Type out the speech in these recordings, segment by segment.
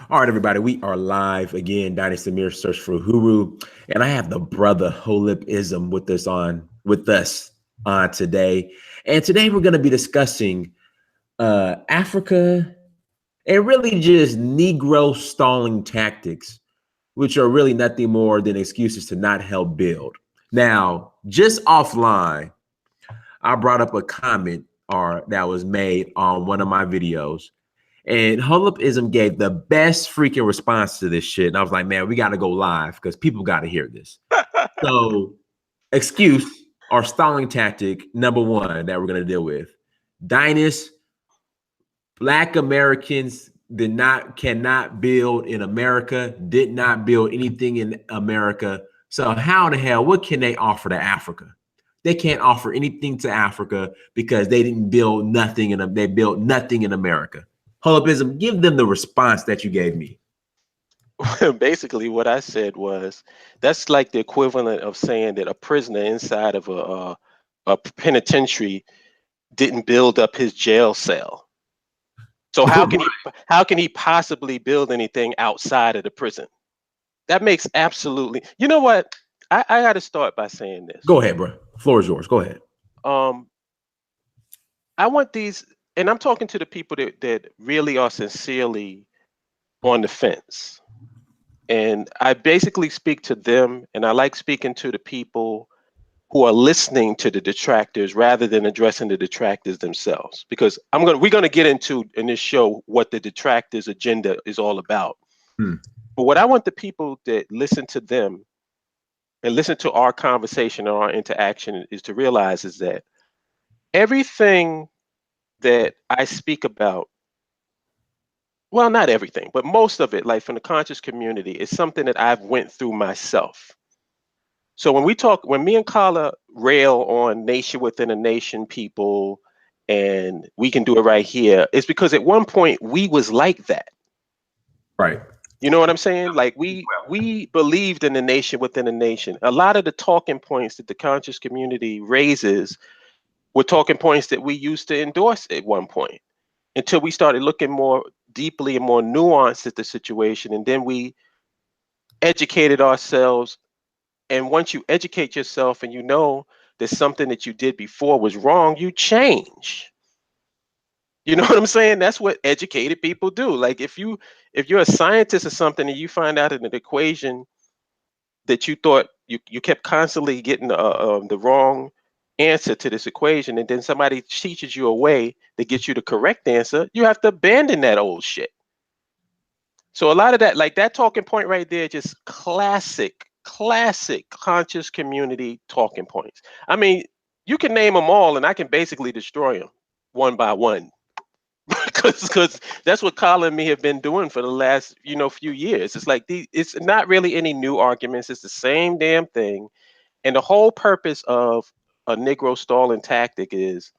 All right, everybody, we are live again. Donnie Samir search for Huru, and I have the brother Holipism with us today. And today we're going to be discussing Africa and really just Negro stalling tactics, which are really nothing more than excuses to not help build. Now, just offline, I brought up a comment or that was made on one of my videos. And Holipism gave the best freaking response to this shit. And I was like, man, we got to go live because people got to hear this. So, excuse or stalling tactic number one that we're going to deal with. Dynast, Black Americans cannot build in America, did not build anything in America. So how the hell, what can they offer to Africa? They can't offer anything to Africa because they didn't build nothing they built nothing in America. Holipism, give them the response that you gave me. Basically, what I said was that's like the equivalent of saying that a prisoner inside of a penitentiary didn't build up his jail cell. So how can he possibly build anything outside of the prison? That makes absolutely. You know what? I got to start by saying this. Go ahead, bro. Floor is yours. Go ahead. Um, I want these, and I'm talking to the people that really are sincerely on the fence. And I basically speak to them, and I like speaking to the people who are listening to the detractors rather than addressing the detractors themselves. Because we're gonna get into in this show what the detractors' agenda is all about. Hmm. But what I want the people that listen to them and listen to our conversation or our interaction is to realize is that everything that I speak about, well, not everything, but most of it, like from the conscious community, is something that I've went through myself. So when me and Kala rail on nation within a nation people, and we can do it right here, it's because at one point we was like that. Right. You know what I'm saying? Like we believed in the nation within a nation. A lot of the talking points that the conscious community raises were talking points that we used to endorse at one point until we started looking more deeply and more nuanced at the situation, and then we educated ourselves. And once you educate yourself and you know that something that you did before was wrong, you change. You know what I'm saying? That's what educated people do. Like if you're a scientist or something and you find out in an equation that you thought you kept constantly getting the wrong answer to this equation, and then somebody teaches you a way that gets you the correct answer, you have to abandon that old shit. So a lot of that, like that talking point right there, just classic conscious community talking points. I mean, you can name them all, and I can basically destroy them one by one, because that's what Colin and me have been doing for the last few years. It's like it's not really any new arguments. It's the same damn thing, and the whole purpose of a Negro stalling tactic is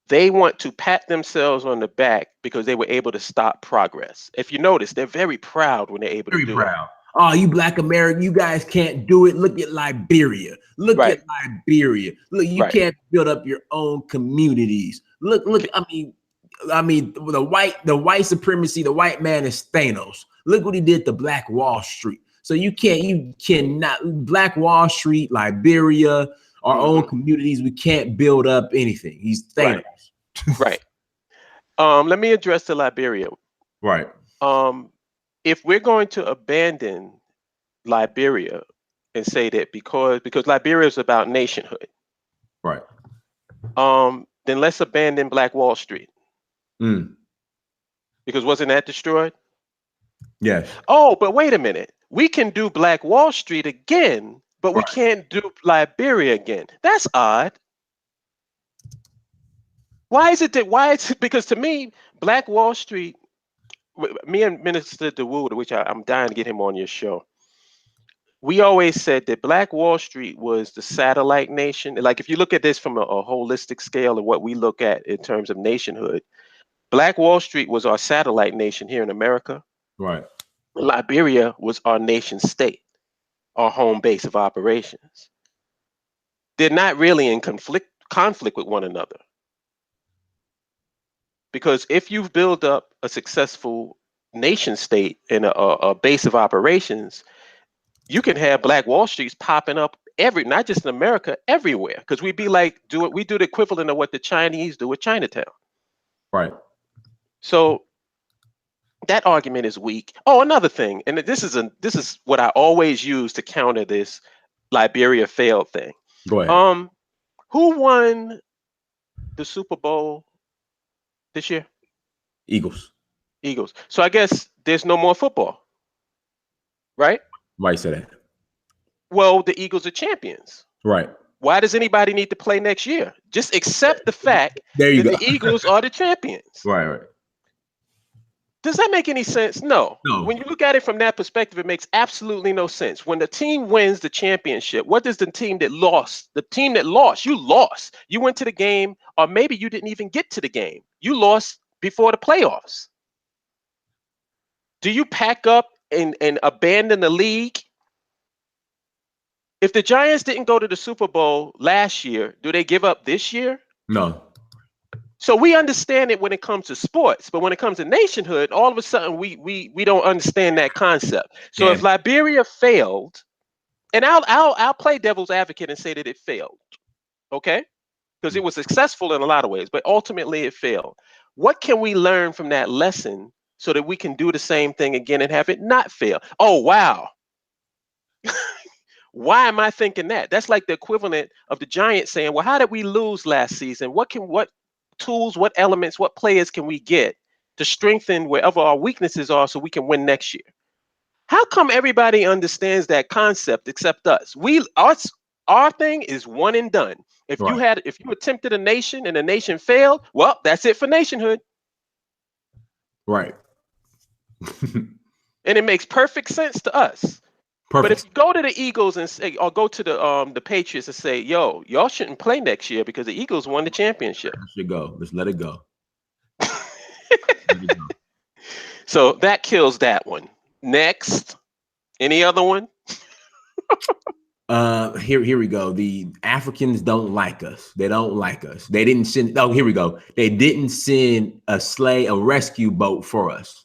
they want to pat themselves on the back because they were able to stop progress. If you notice, they're very proud when they're able to Very do it. proud. Oh, you Black American, you guys can't do it. Look at Liberia. Look at Right, Liberia. Look, you right, can't build up your own communities. Look. I mean, the white supremacy. The white man is Thanos. Look what he did to Black Wall Street. So you cannot Black Wall Street, Liberia, our own hmm communities. We can't build up anything. He's Thanos. right, right. Let me address the Liberia. Right. Um, if we're going to abandon Liberia and say that because Liberia is about nationhood, Right. then let's abandon Black Wall Street Mm. because wasn't that destroyed? Yes. Oh, but wait a minute. We can do Black Wall Street again, but we Right. can't do Liberia again. That's odd. Why is it that? Why it's because to me, Black Wall Street. Me and Minister DeWood, which I'm dying to get him on your show. We always said that Black Wall Street was the satellite nation. Like if you look at this from a holistic scale of what we look at in terms of nationhood, Black Wall Street was our satellite nation here in America. Right. Liberia was our nation state, our home base of operations. They're not really in conflict with one another. Because if you build up a successful nation state and a base of operations, you can have Black Wall Streets popping up not just in America, everywhere. Because we do the equivalent of what the Chinese do with Chinatown. Right. So that argument is weak. Oh, another thing, and this is what I always use to counter this Liberia failed thing. Go ahead. Who won the Super Bowl this year? Eagles. Eagles. So I guess there's no more football, right? Why you say that? Well, the Eagles are champions. Right. Why does anybody need to play next year? Just accept the fact that the Eagles are the champions. Right. Does that make any sense? No. No. When you look at it from that perspective, it makes absolutely no sense. When the team wins the championship, what does the team that lost? You lost. You went to the game, or maybe you didn't even get to the game. You lost before the playoffs. Do you pack up and abandon the league? If the Giants didn't go to the Super Bowl last year, do they give up this year? No. So we understand it when it comes to sports, but when it comes to nationhood, all of a sudden we don't understand that concept. So if Liberia failed, and I'll play devil's advocate and say that it failed, okay? Because it was successful in a lot of ways, but ultimately it failed. What can we learn from that lesson so that we can do the same thing again and have it not fail? Oh, wow. Why am I thinking that? That's like the equivalent of the Giants saying, well, how did we lose last season? What tools, what elements, what players can we get to strengthen wherever our weaknesses are so we can win next year? How come everybody understands that concept except us? Our thing is one and done. If you attempted a nation and the nation failed, well, that's it for nationhood. Right. And it makes perfect sense to us. Perfect. But if you go to the Eagles and say, or go to the Patriots and say, yo, y'all shouldn't play next year because the Eagles won the championship. Let it go. Let's let it go. So that kills that one. Next, any other one? Here we go. The Africans don't like us. They don't like us. They didn't send. Oh, here we go. They didn't send a rescue boat for us.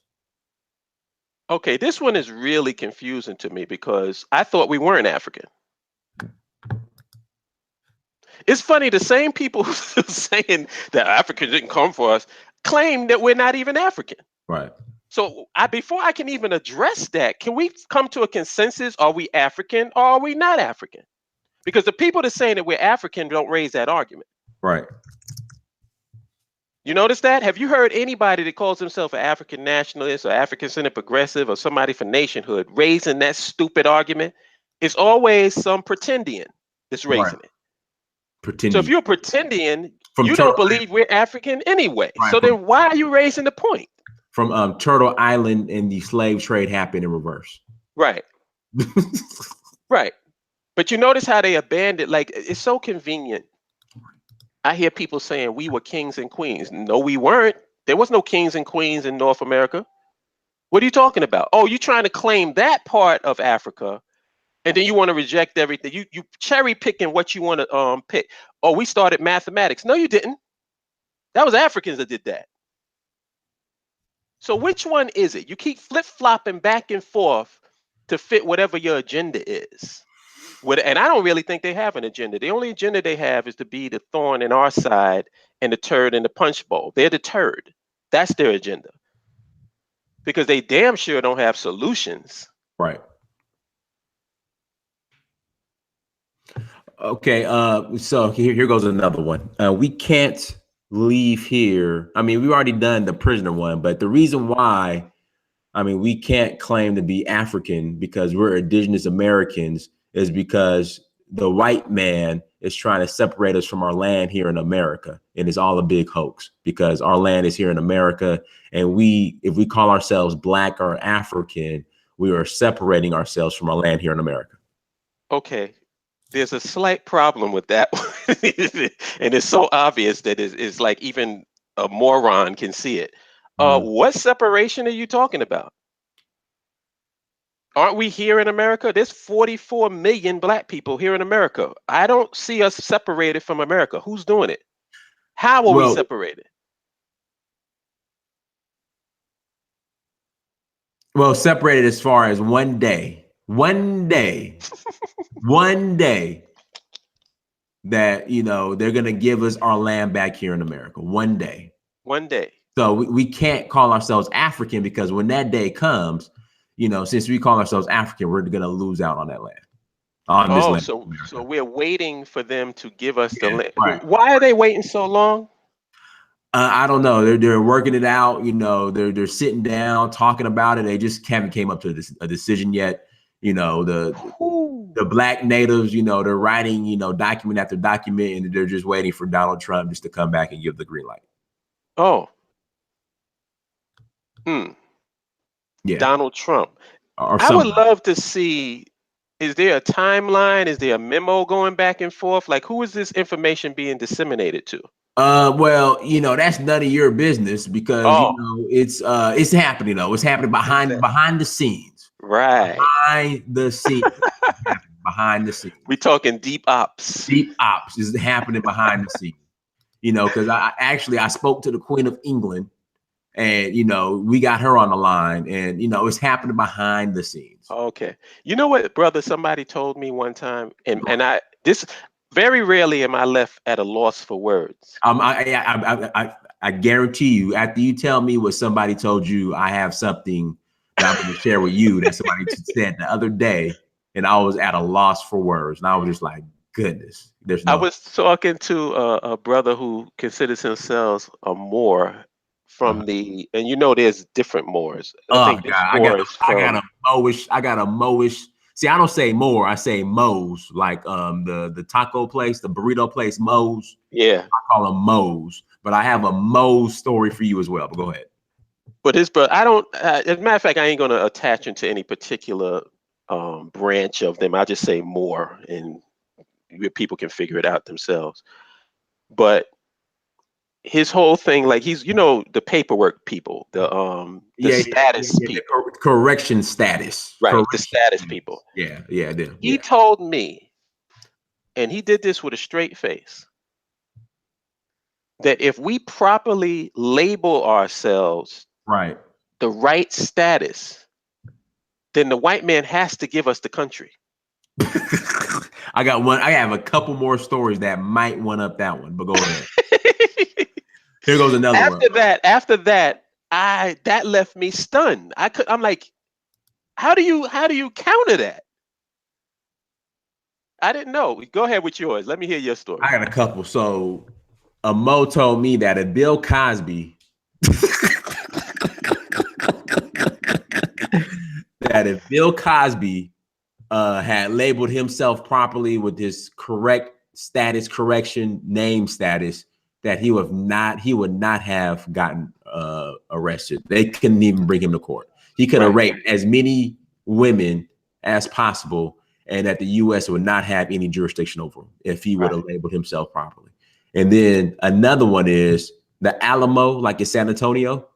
Okay, this one is really confusing to me because I thought we weren't African. It's funny, the same people who are saying that Africans didn't come for us claim that we're not even African. Right. So before I can even address that, can we come to a consensus? Are we African or are we not African? Because the people that are saying that we're African don't raise that argument. Right. You notice that? Have you heard anybody that calls himself an African nationalist or African-centered progressive or somebody for nationhood raising that stupid argument? It's always some pretendian that's raising it. Pretending. So if you're pretending, you don't believe we're African anyway. Right. So then why are you raising the point? From Turtle Island and the slave trade happened in reverse. Right. Right. But you notice how they abandoned, like, it's so convenient. I hear people saying we were kings and queens. No, we weren't. There was no kings and queens in North America. What are you talking about? Oh, you're trying to claim that part of Africa, and then you want to reject everything. You cherry picking what you want to pick. Oh, we started mathematics. No, you didn't. That was Africans that did that. So which one is it? You keep flip-flopping back and forth to fit whatever your agenda is. And I don't really think they have an agenda. The only agenda they have is to be the thorn in our side and the turd in the punch bowl. They're the turd. That's their agenda. Because they damn sure don't have solutions. Right. Okay. So here goes another one. We can't leave here. I mean, we've already done the prisoner one, but the reason why, we can't claim to be African because we're indigenous Americans is because the white man is trying to separate us from our land here in America. And it's all a big hoax because our land is here in America. And if we call ourselves Black or African, we are separating ourselves from our land here in America. Okay. There's a slight problem with that. And it's so obvious that it's like even a moron can see it. What separation are you talking about? Aren't we here in America? There's 44 million Black people here in America. I don't see us separated from America. Who's doing it? How are we separated? Well, separated as far as one day that, you know, they're going to give us our land back here in America. One day. One day. So we can't call ourselves African, because when that day comes, you know, since we call ourselves African, we're going to lose out on that land. On this land. So we're waiting for them to give us the land. Right. Why are they waiting so long? I don't know. They're working it out. You know, they're sitting down talking about it. They just haven't came up to a decision yet. You know, the black natives, you know, they're writing, you know, document after document, and they're just waiting for Donald Trump just to come back and give the green light. Oh. Yeah. Donald Trump. Or I would love to see, is there a timeline? Is there a memo going back and forth? Like, who is this information being disseminated to? Well, you know, that's none of your business, because you know it's happening though. It's happening behind the scenes. Right. Behind the scenes. Behind the scenes. We talking deep ops. Deep ops is happening behind the scenes. You know, because I spoke to the Queen of England, and you know, we got her on the line, and you know, it's happening behind the scenes. Okay. You know what, brother? Somebody told me one time, and this very rarely am I left at a loss for words. I guarantee you, after you tell me what somebody told you, I have something that I'm going to share with you that somebody said the other day, and I was at a loss for words, and I was just like, goodness, there's no. I was talking to a brother who considers himself a Moor from the, and you know, there's different Moors. I think I got a Moish. See, I don't say more, I say Mo's, like the taco place, the burrito place, Mo's. Yeah. I call them Mo's, but I have a Mo's story for you as well. But go ahead. But his brother, I don't, as a matter of fact, I ain't going to attach him to any particular branch of them. I just say more, and people can figure it out themselves. But his whole thing, like, he's, you know, the paperwork people, the status people. The correction status. Right, correction the status people. Yeah. He told me, and he did this with a straight face, that if we properly label ourselves the right status, then the white man has to give us the country. I have a couple more stories that might one up that one, but go ahead. Here goes another one. After that, that left me stunned. I'm like, how do you counter that? I didn't know. Go ahead with yours. Let me hear your story. I got a couple. So a Mo told me that if Bill Cosby had labeled himself properly with his correct status, correction name status, that he would not have gotten arrested. They couldn't even bring him to court. He could have raped as many women as possible, and that the U.S. would not have any jurisdiction over him if he would have labeled himself properly. And then another one is the Alamo, like in San Antonio,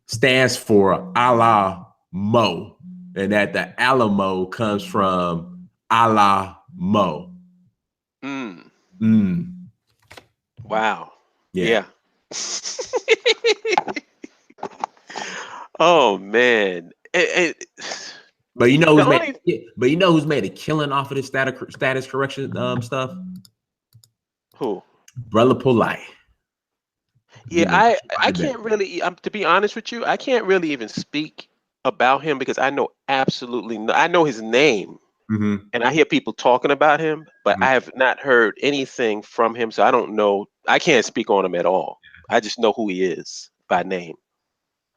stands for Allah Mo, and that the Alamo comes from Allah Mo. Wow. Yeah. Oh man. But you know who's made a killing off of this status correction stuff? Who? Brother Polite. Yeah, I can't really, to be honest with you, I can't really even speak about him, because I know absolutely I know his name, and I hear people talking about him, but I have not heard anything from him, so I don't know. I can't speak on him at all. I just know who he is by name.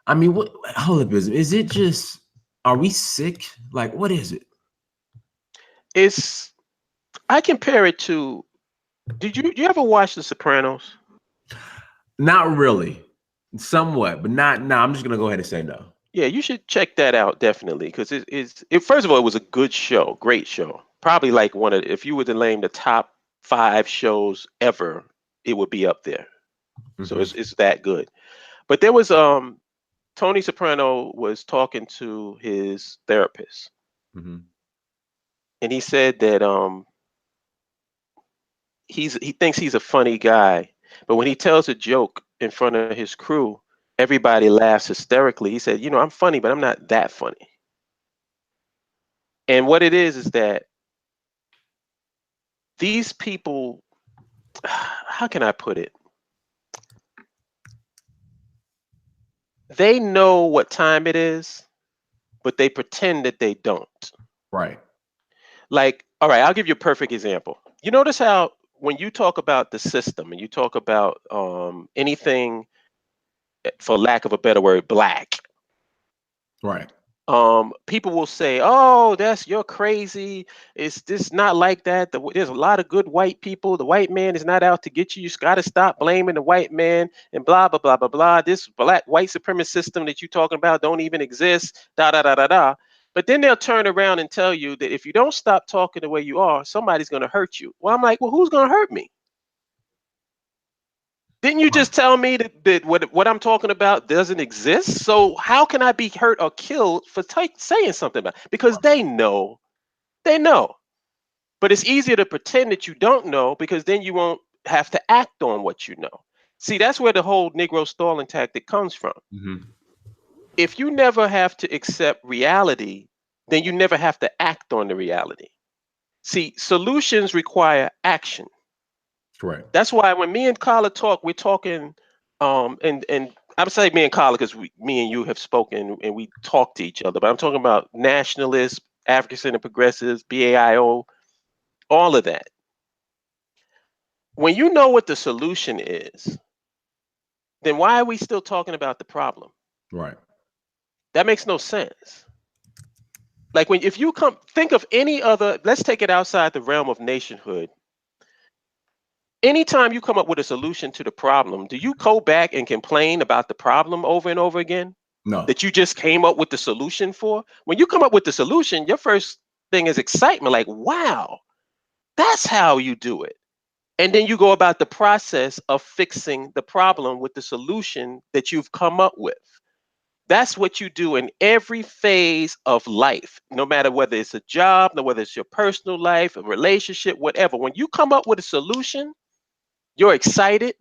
I mean, what Holip is it just, are we sick? Like, what is it? I compare it to, did you ever watch The Sopranos? Not really. Somewhat, but not. No, I'm just gonna go ahead and say no. Yeah, you should check that out, definitely, because first of all, it was a good show, great show. Probably like if you were to name the top 5 shows ever, it would be up there. So it's that good. But there was Tony Soprano was talking to his therapist, and he said that he thinks he's a funny guy, but when he tells a joke in front of his crew, Everybody laughs hysterically. He said, I'm funny, but I'm not that funny. And what it is that these people, how can I put it? They know what time it is, but they pretend that they don't. Right. Like, all right, I'll give you a perfect example. You notice how when you talk about the system and you talk about anything, for lack of a better word, black, Right. people will say, "Oh, you're crazy. It's just not like that. There's a lot of good white people. The white man is not out to get you. You got to stop blaming the white man and blah blah blah blah blah. This black white supremacist system that you're talking about don't even exist. Da da da da da." But then they'll turn around and tell you that if you don't stop talking the way you are, somebody's going to hurt you. Well, I'm like, well, who's going to hurt me? Didn't you just tell me that what I'm talking about doesn't exist? So how can I be hurt or killed for saying something about it? Because they know. But it's easier to pretend that you don't know because then you won't have to act on what you know. See, that's where the whole Negro stalling tactic comes from. Mm-hmm. If you never have to accept reality, then you never have to act on the reality. See, solutions require action. Correct. That's why when me and Carla talk, we're talking, and I'm saying me and Carla because me and you have spoken and we talk to each other. But I'm talking about nationalists, African Center Progressives, BAIO, all of that. When you know what the solution is, then why are we still talking about the problem? Right. That makes no sense. Like if you think of any other, let's take it outside the realm of nationhood. Anytime you come up with a solution to the problem, do you go back and complain about the problem over and over again? No. That you just came up with the solution for? When you come up with the solution, your first thing is excitement, like, wow, that's how you do it. And then you go about the process of fixing the problem with the solution that you've come up with. That's what you do in every phase of life, no matter whether it's a job, no whether it's your personal life, a relationship, whatever. When you come up with a solution, you're excited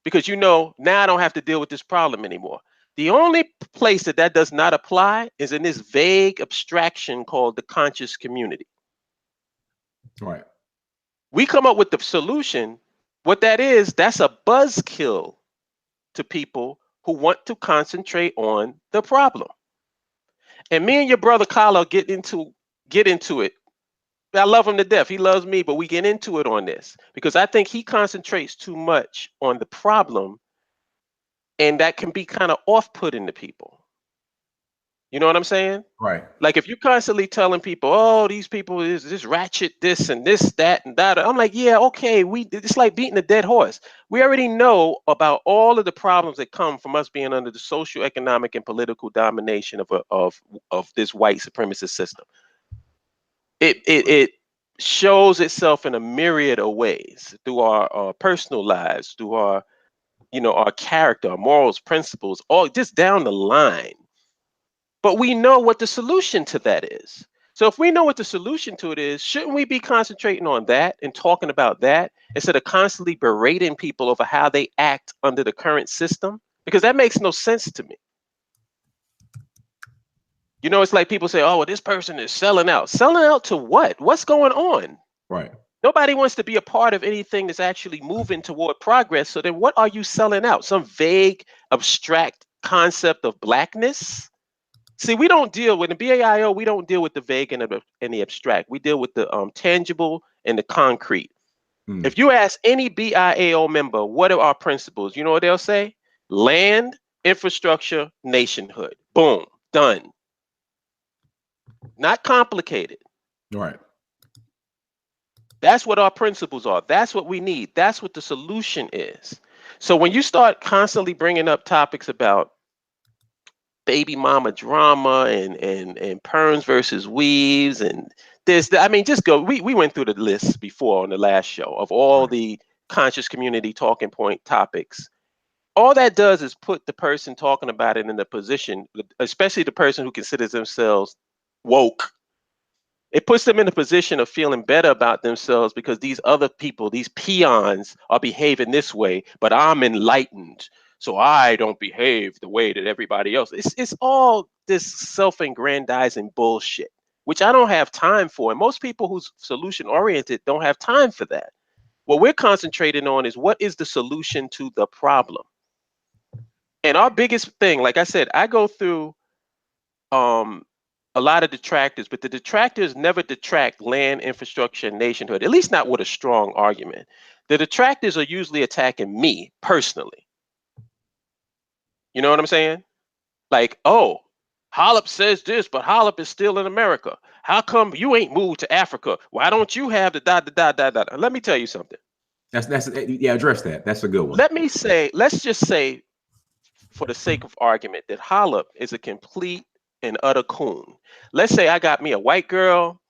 because you know now I don't have to deal with this problem anymore. The only place that does not apply is in this vague abstraction called the conscious community. Right. We come up with the solution. What that is, that's a buzzkill to people who want to concentrate on the problem. And me and your brother Carlo get into it. I love him to death. He loves me, but we get into it on this because I think he concentrates too much on the problem, and that can be kind of off-putting to people. You know what I'm saying? Right. Like if you're constantly telling people, "Oh, these people is this ratchet, this and this, that and that," I'm like, yeah, okay. It's like beating a dead horse. We already know about all of the problems that come from us being under the social, economic, and political domination of this white supremacist system. It shows itself in a myriad of ways through our personal lives, through our our character, our morals, principles, all just down the line. But we know what the solution to that is. So if we know what the solution to it is, shouldn't we be concentrating on that and talking about that instead of constantly berating people over how they act under the current system? Because that makes no sense to me. It's like people say, "Oh, well, this person is selling out." Selling out to what? What's going on? Right. Nobody wants to be a part of anything that's actually moving toward progress. So then what are you selling out? Some vague, abstract concept of blackness? See, we don't deal with the BAIO. We don't deal with the vague and the abstract. We deal with the tangible and the concrete. If you ask any BIAO member, what are our principles? You know what they'll say? Land, infrastructure, nationhood. Boom, done. Not complicated. Right. That's what our principles are. That's what we need. That's what the solution is. So when you start constantly bringing up topics about baby mama drama and perms versus weaves and this, I mean, just go. We went through the list before on the last show of all the conscious community talking point topics. All that does is put the person talking about it in a position, especially the person who considers themselves woke. It puts them in a position of feeling better about themselves because these other people, these peons, are behaving this way, but I'm enlightened. so I don't behave the way that everybody else. It's all this self-aggrandizing bullshit, which I don't have time for. And most people who's solution oriented don't have time for that. What we're concentrating on is what is the solution to the problem. And our biggest thing, like I said, I go through a lot of detractors, but the detractors never detract land, infrastructure, and nationhood, at least not with a strong argument. The detractors are usually attacking me personally. You know what I'm saying? Like, oh, Holip says this, but Holip is still in America. How come you ain't moved to Africa? Why don't you have the da? Let me tell you something. That's yeah, address that. That's a good one. Let's just say, for the sake of argument, that Holip is a complete and utter coon. Let's say I got me a white girl.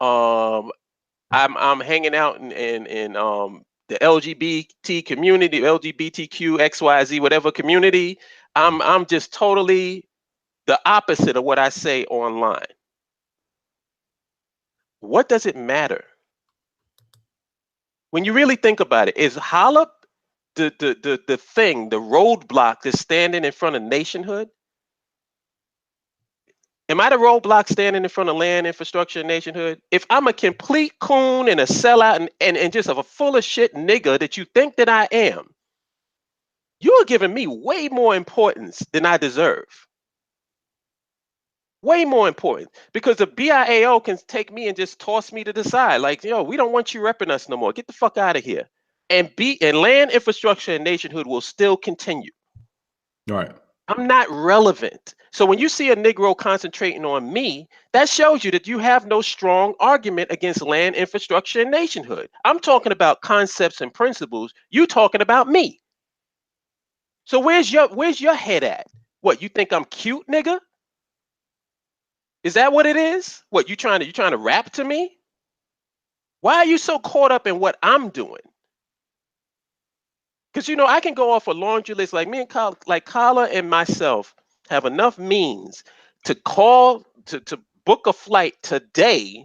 I'm hanging out in the LGBT community, LGBTQ XYZ whatever community. I'm just totally the opposite of what I say online. What does it matter? When you really think about it, is Holip the thing, the roadblock that's standing in front of nationhood? Am I the roadblock standing in front of land, infrastructure, and nationhood? If I'm a complete coon and a sellout and just a full of shit nigga that you think that I am, you're giving me way more importance than I deserve. Way more important, because the BIAO can take me and just toss me to the side. Like, yo, we don't want you repping us no more. Get the fuck out of here. And land, infrastructure, and nationhood will still continue. All right. I'm not relevant. So when you see a Negro concentrating on me, that shows you that you have no strong argument against land, infrastructure, and nationhood. I'm talking about concepts and principles. You talking about me. So where's your head at? What, you think I'm cute, nigga? Is that what it is? What, you trying to rap to me? Why are you so caught up in what I'm doing? Because I can go off a laundry list. Like me and Kala and myself have enough means to call to book a flight today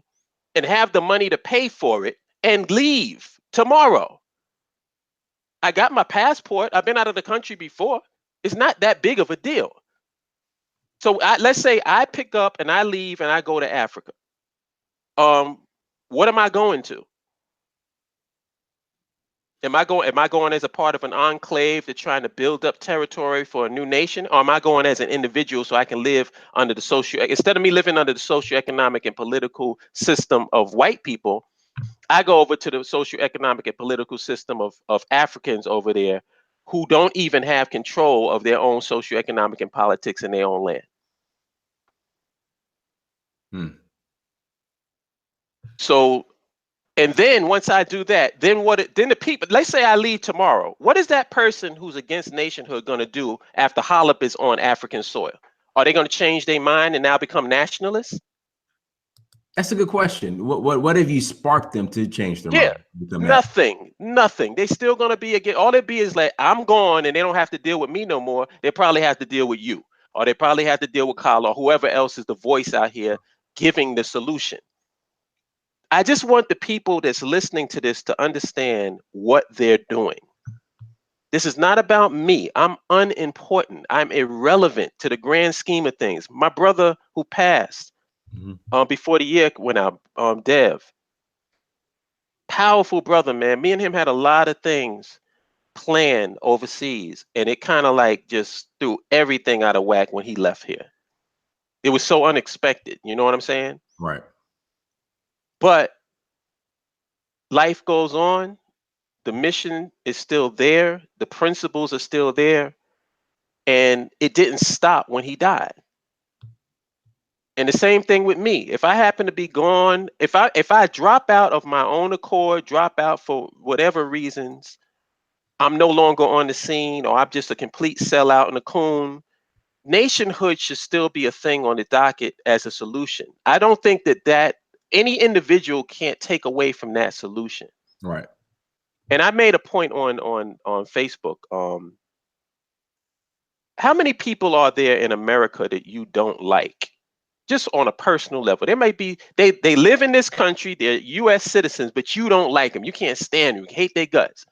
and have the money to pay for it and leave tomorrow. I got my passport. I've been out of the country before. It's not that big of a deal. So let's say I pick up and I leave and I go to Africa. What am I going to? Am I going as a part of an enclave that's trying to build up territory for a new nation? Or am I going as an individual so I can live under instead of me living under the socioeconomic and political system of white people, I go over to the socioeconomic and political system of Africans over there who don't even have control of their own socioeconomic and politics in their own land. So, and then once I do that, then the people, let's say I leave tomorrow. What is that person who's against nationhood going to do after Holip is on African soil? Are they going to change their mind and now become nationalists? That's a good question. What have you sparked them to change their mind? Nothing. They still going to be again. All it be is like, I'm gone and they don't have to deal with me no more. They probably have to deal with you, or they probably have to deal with Kyle or whoever else is the voice out here giving the solution. I just want the people that's listening to this to understand what they're doing. This is not about me. I'm unimportant. I'm irrelevant to the grand scheme of things. My brother who passed before the year went out, Dev, powerful brother, man. Me and him had a lot of things planned overseas, and it kind of like just threw everything out of whack when he left here. It was so unexpected. You know what I'm saying? Right. But life goes on. The mission is still there. The principles are still there. And it didn't stop when he died. And the same thing with me. If I happen to be gone, if I drop out of my own accord, drop out for whatever reasons, I'm no longer on the scene, or I'm just a complete sellout and a coon, nationhood should still be a thing on the docket as a solution. I don't think that any individual can't take away from that solution. Right. And I made a point on Facebook. How many people are there in America that you don't like? Just on a personal level. There might be, they live in this country, they're US citizens, but you don't like them. You can't stand them. You hate their guts.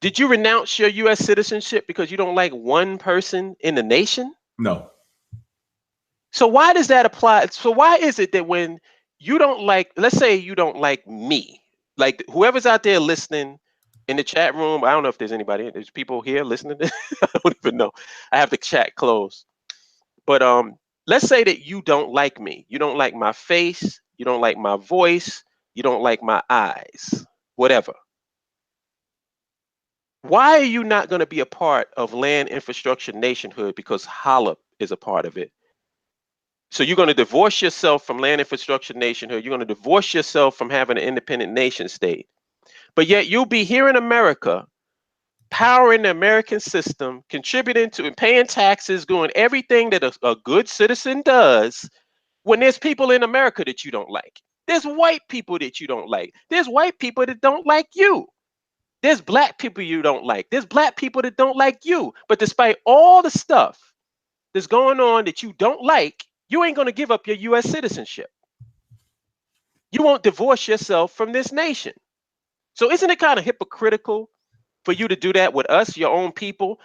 Did you renounce your U.S. citizenship because you don't like one person in the nation? No. So why does that apply? So why is it that when you don't like, let's say you don't like me, like whoever's out there listening in the chat room, I don't know if there's anybody, there's people here listening. I don't even know. I have the chat closed. But let's say that you don't like me. You don't like my face. You don't like my voice. You don't like my eyes. Whatever. Why are you not going to be a part of land infrastructure nationhood because Holip is a part of it? So you're going to divorce yourself from land infrastructure nationhood. You're going to divorce yourself from having an independent nation state. But yet you'll be here in America, powering the American system, contributing to and paying taxes, doing everything that a good citizen does when there's people in America that you don't like. There's white people that you don't like. There's white people that don't like you. There's black people you don't like. There's black people that don't like you. But despite all the stuff that's going on that you don't like, you ain't going to give up your U.S. citizenship. You won't divorce yourself from this nation. So isn't it kind of hypocritical for you to do that with us, your own people?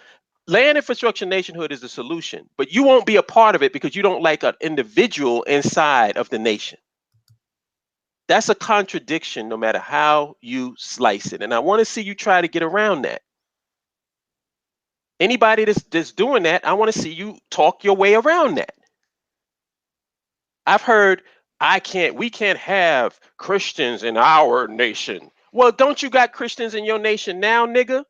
Land infrastructure nationhood is the solution, but you won't be a part of it because you don't like an individual inside of the nation. That's a contradiction no matter how you slice it. And I want to see you try to get around that. Anybody that's doing that, I want to see you talk your way around that. I've heard we can't have Christians in our nation. Well, don't you got Christians in your nation now, nigga?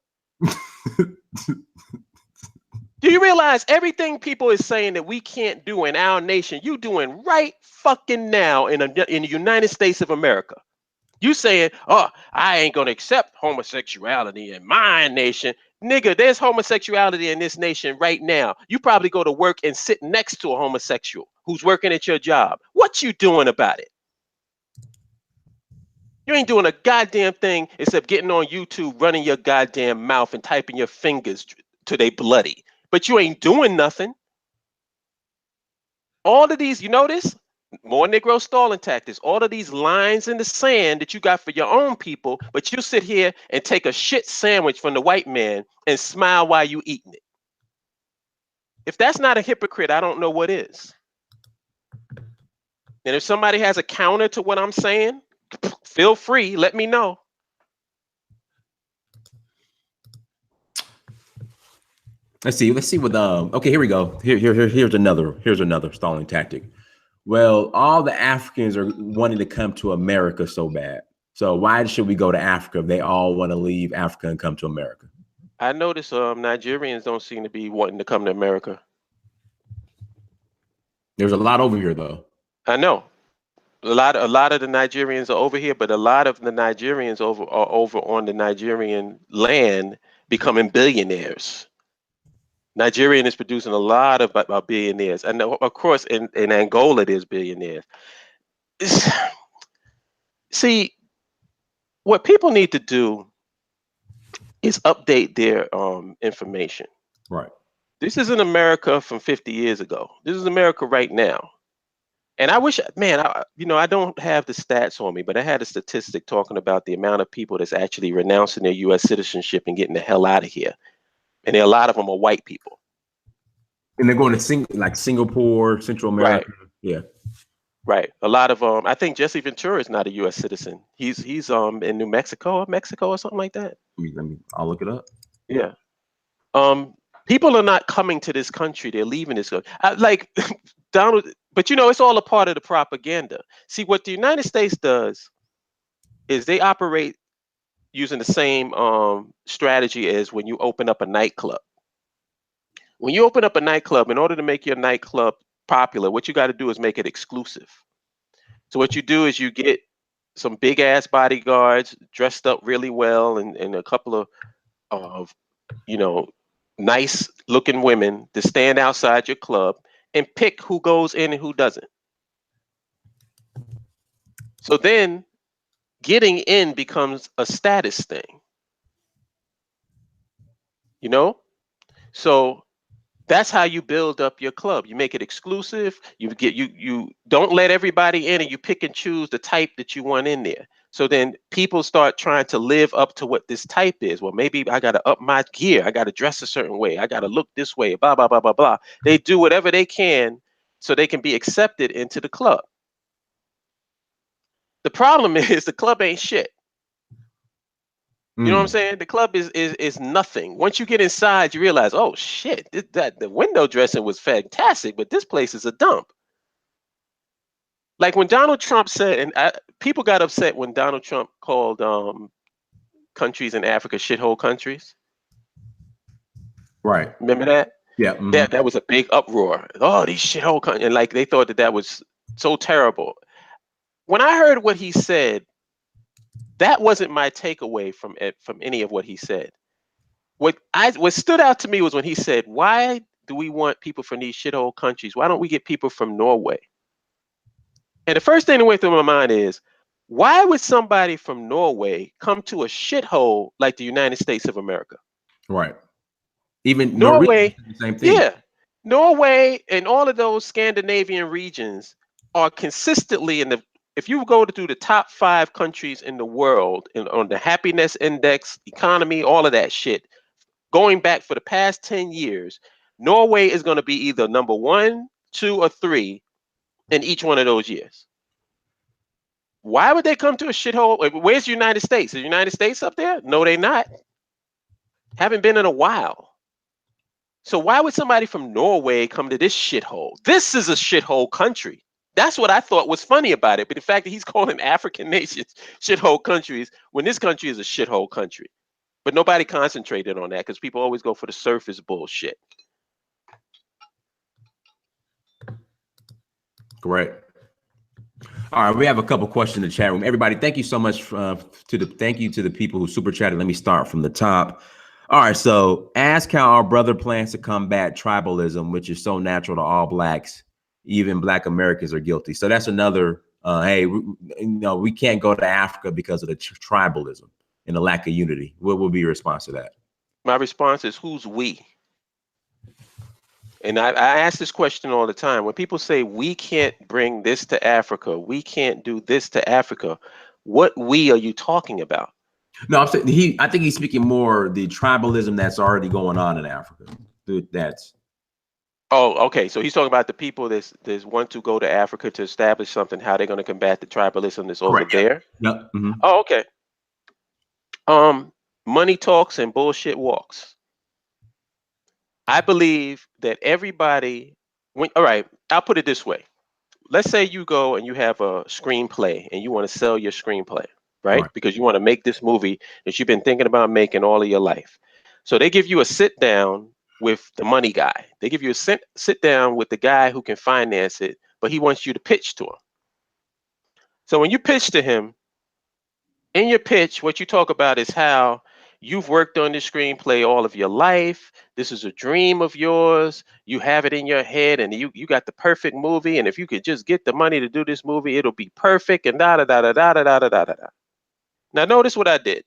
Do you realize everything people is saying that we can't do in our nation, you doing right fucking now in the United States of America? You saying, oh, I ain't gonna accept homosexuality in my nation. Nigga, there's homosexuality in this nation right now. You probably go to work and sit next to a homosexual who's working at your job. What you doing about it? You ain't doing a goddamn thing except getting on YouTube, running your goddamn mouth and typing your fingers till they bloody. But you ain't doing nothing. All of these, you notice? More Negro stalling tactics. All of these lines in the sand that you got for your own people, but you sit here and take a shit sandwich from the white man and smile while you eating it. If that's not a hypocrite, I don't know what is. And if somebody has a counter to what I'm saying, feel free, let me know. Let's see what okay, here we go. Here's another stalling tactic. Well, all the Africans are wanting to come to America so bad. So why should we go to Africa if they all want to leave Africa and come to America? I notice Nigerians don't seem to be wanting to come to America. There's a lot over here though. I know. A lot of the Nigerians are over here, but a lot of the Nigerians are over on the Nigerian land becoming billionaires. Nigerian is producing a lot of billionaires, and of course in Angola there's billionaires. See, what people need to do is update their information. Right. This isn't America from 50 years ago. This is America right now. And I wish, man, I don't have the stats on me, but I had a statistic talking about the amount of people that's actually renouncing their U.S. citizenship and getting the hell out of here. And a lot of them are white people. And they're going to like Singapore, Central America. Right. Yeah. Right. A lot of I think Jesse Ventura is not a U.S. citizen. He's in New Mexico or something like that. I'll look it up. Yeah. People are not coming to this country. They're leaving this country. Like Donald, but it's all a part of the propaganda. See, what the United States does is they operate using the same strategy as when you open up a nightclub. When you open up a nightclub, in order to make your nightclub popular, what you got to do is make it exclusive. So what you do is you get some big ass bodyguards dressed up really well and a couple of nice looking women to stand outside your club and pick who goes in and who doesn't. So then getting in becomes a status thing. So that's how you build up your club. You make it exclusive. You don't let everybody in, and you pick and choose the type that you want in there. So then people start trying to live up to what this type is. Well, maybe I got to up my gear. I got to dress a certain way. I got to look this way, blah, blah, blah, blah, blah. They do whatever they can so they can be accepted into the club. The problem is the club ain't shit. You know what I'm saying? The club is nothing. Once you get inside, you realize, oh shit, the window dressing was fantastic, but this place is a dump. Like when Donald Trump said, and people got upset when Donald Trump called countries in Africa shithole countries. Right. Remember that? Yeah. That was a big uproar. Oh, these shithole countries, and like they thought that was so terrible. When I heard what he said, that wasn't my takeaway from any of what he said. What stood out to me was when he said, "Why do we want people from these shithole countries? Why don't we get people from Norway?" And the first thing that went through my mind is, why would somebody from Norway come to a shithole like the United States of America? Right. Even Norway, the same thing. yeah. Norway and all of those Scandinavian regions are consistently if you go through the top 5 countries in the world on the happiness index, economy, all of that shit, going back for the past 10 years, Norway is going to be either number 1, 2, or 3 in each one of those years. Why would they come to a shithole? Where's the United States? Is the United States up there? No, they're not. Haven't been in a while. So why would somebody from Norway come to this shithole? This is a shithole country. That's what I thought was funny about it. But the fact that he's calling African nations shithole countries when this country is a shithole country. But nobody concentrated on that because people always go for the surface bullshit. Correct. All right, we have a couple questions in the chat room. Everybody, thank you so much to the people who super chatted. Let me start from the top. All right, so ask how our brother plans to combat tribalism, which is so natural to all blacks. Even Black Americans are guilty. So that's another. Hey, we can't go to Africa because of the tribalism and the lack of unity. What will be your response to that? My response is, who's we? And I ask this question all the time. When people say we can't bring this to Africa, we can't do this to Africa, what we are you talking about? No, I'm saying I think he's speaking more the tribalism that's already going on in Africa. That's. Oh, okay. So he's talking about the people that want to go to Africa to establish something, how they're going to combat the tribalism that's over there. Yep. Mm-hmm. Oh, okay. Money talks and bullshit walks. I believe that everybody, all right, I'll put it this way. Let's say you go and you have a screenplay and you want to sell your screenplay, right? Because you want to make this movie that you've been thinking about making all of your life. So they give you a sit down with the money guy. They give you a sit down with the guy who can finance it, but he wants you to pitch to him. So when you pitch to him, in your pitch, what you talk about is how you've worked on this screenplay all of your life. This is a dream of yours. You have it in your head and you got the perfect movie. And if you could just get the money to do this movie, it'll be perfect and da da da da da da da da da da. Now notice what I did.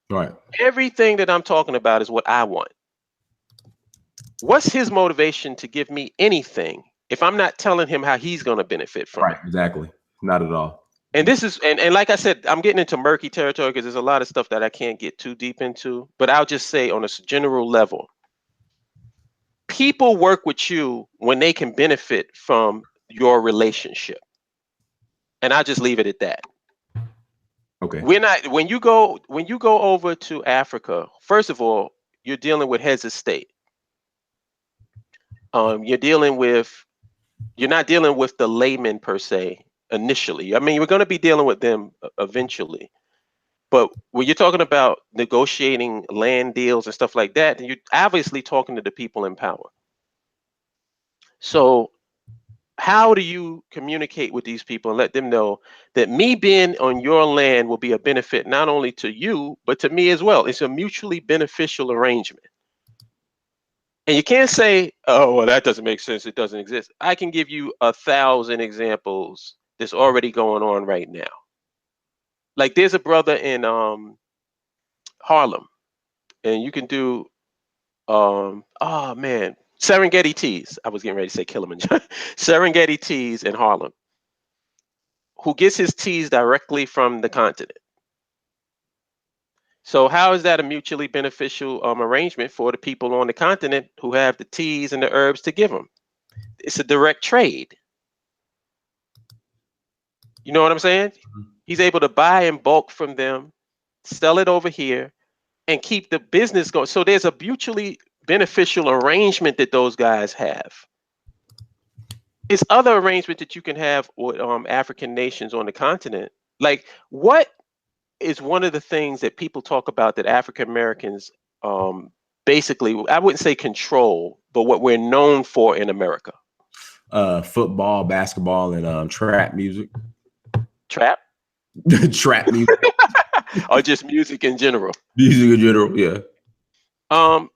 Right. Everything that I'm talking about is what I want. What's his motivation to give me anything if I'm not telling him how he's going to benefit from it? Right, exactly. Not at all. And this is, and like I said, I'm getting into murky territory because there's a lot of stuff that I can't get too deep into, but I'll just say on a general level, people work with you when they can benefit from your relationship. And I'll just leave it at that. Okay. When you go over to Africa, first of all, you're dealing with heads of state. You're not dealing with the layman per se initially. I mean, we're going to be dealing with them eventually. But when you're talking about negotiating land deals and stuff like that, you're obviously talking to the people in power. So how do you communicate with these people and let them know that me being on your land will be a benefit not only to you, but to me as well? It's a mutually beneficial arrangement. And you can't say, oh, well, that doesn't make sense. It doesn't exist. I can give you 1,000 examples that's already going on right now. Like there's a brother in Harlem, and you can do Serengeti Teas. I was getting ready to say Kilimanjaro. Serengeti Teas in Harlem, who gets his teas directly from the continent. So how is that a mutually beneficial arrangement for the people on the continent who have the teas and the herbs to give them? It's a direct trade. You know what I'm saying? He's able to buy in bulk from them, sell it over here, and keep the business going. So there's a mutually beneficial arrangement that those guys have. It's other arrangement that you can have with African nations on the continent. Like, what is one of the things that people talk about that African Americans basically, I wouldn't say control, but what we're known for in America? Football, basketball, and trap music. Trap? Trap music. Or just music in general? Music in general, yeah. All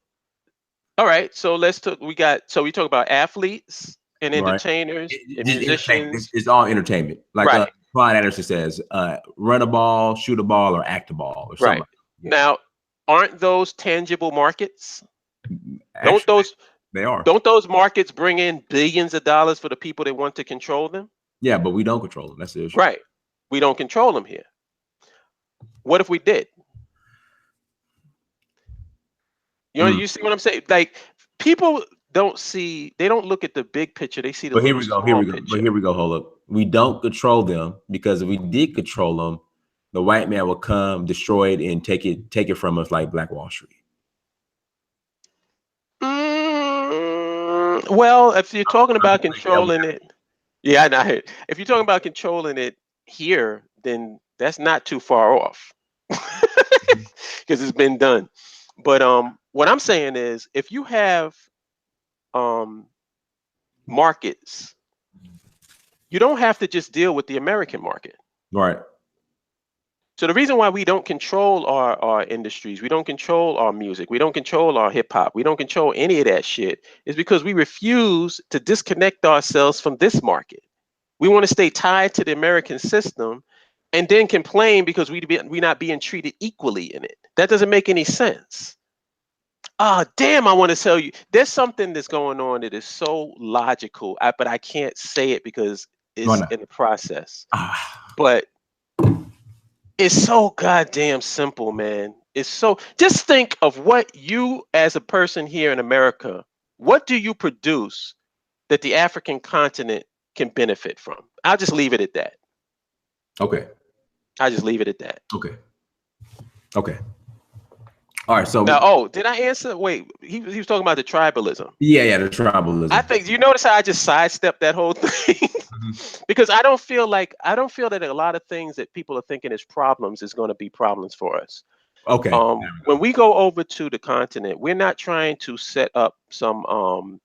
right, so let's talk. We talk about athletes and entertainers and musicians. It's all entertainment. Like Brian Anderson says, run a ball, shoot a ball, or act a ball, or something. Right. Yeah. Now, aren't those tangible markets? Actually, they are. Don't those markets bring in billions of dollars for the people that want to control them? Yeah, but we don't control them. That's the issue. Right. We don't control them here. What if we did? You know, you see what I'm saying? Like, people don't look at the big picture. They see the little small picture. But here we go, Holip. We don't control them, because if we did control them, the white man will come, destroy it, and take it from us like Black Wall Street. Well, if you're talking about controlling it, yeah, I know. If you're talking about controlling it here, then that's not too far off, because it's been done. But what I'm saying is, if you have markets, you don't have to just deal with the American market. Right. So the reason why we don't control our industries, we don't control our music, we don't control our hip hop, we don't control any of that shit, is because we refuse to disconnect ourselves from this market. We want to stay tied to the American system and then complain because we're not being treated equally in it. That doesn't make any sense. Oh, damn, I want to tell you, there's something that's going on that is so logical, but I can't say it because it's in the process. But it's so goddamn simple, man. It's so, just think of what you, as a person here in America, what do you produce that the African continent can benefit from? I'll just leave it at that. Okay. I'll just leave it at that. Okay. All right. So now, did I answer? Wait, he was talking about the tribalism. Yeah, the tribalism. I think, you notice how I just sidestepped that whole thing? Because I don't feel that a lot of things that people are thinking is problems is going to be problems for us. Okay. When we go over to the continent, we're not trying to set up some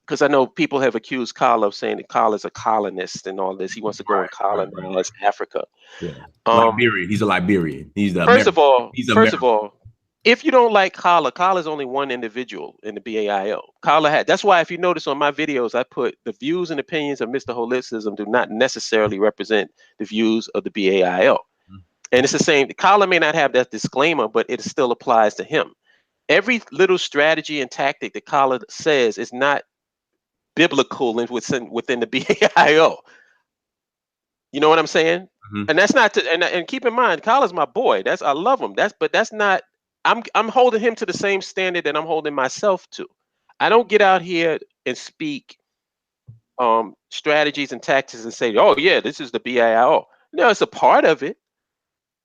because I know people have accused Kyle of saying that Kyle is a colonist and all this. He wants to go and colonize Africa. Yeah. Liberian. He's a Liberian. He's the first of all, if you don't like Kala, Kala is only one individual in the BAIO. That's why if you notice on my videos, I put the views and opinions of Mr. Holicism do not necessarily represent the views of the BAIO. And it's the same. Kala may not have that disclaimer, but it still applies to him. Every little strategy and tactic that Kala says is not biblical within the BAIO. You know what I'm saying? And that's not and keep in mind, Kala's my boy. I love him. But that's not. I'm holding him to the same standard that I'm holding myself to. I don't get out here and speak strategies and tactics and say, oh yeah, this is the BIO. No, it's a part of it.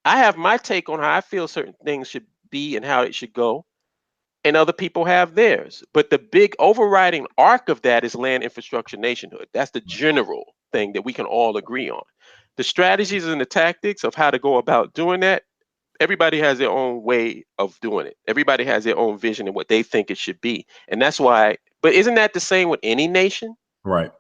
I have my take on how I feel certain things should be and how it should go, and other people have theirs. But the big overriding arc of that is land infrastructure nationhood. That's the general thing that we can all agree on. The strategies and the tactics of how to go about doing that, everybody has their own way of doing it. Everybody has their own vision and what they think it should be. And that's why, but isn't that the same with any nation? Right.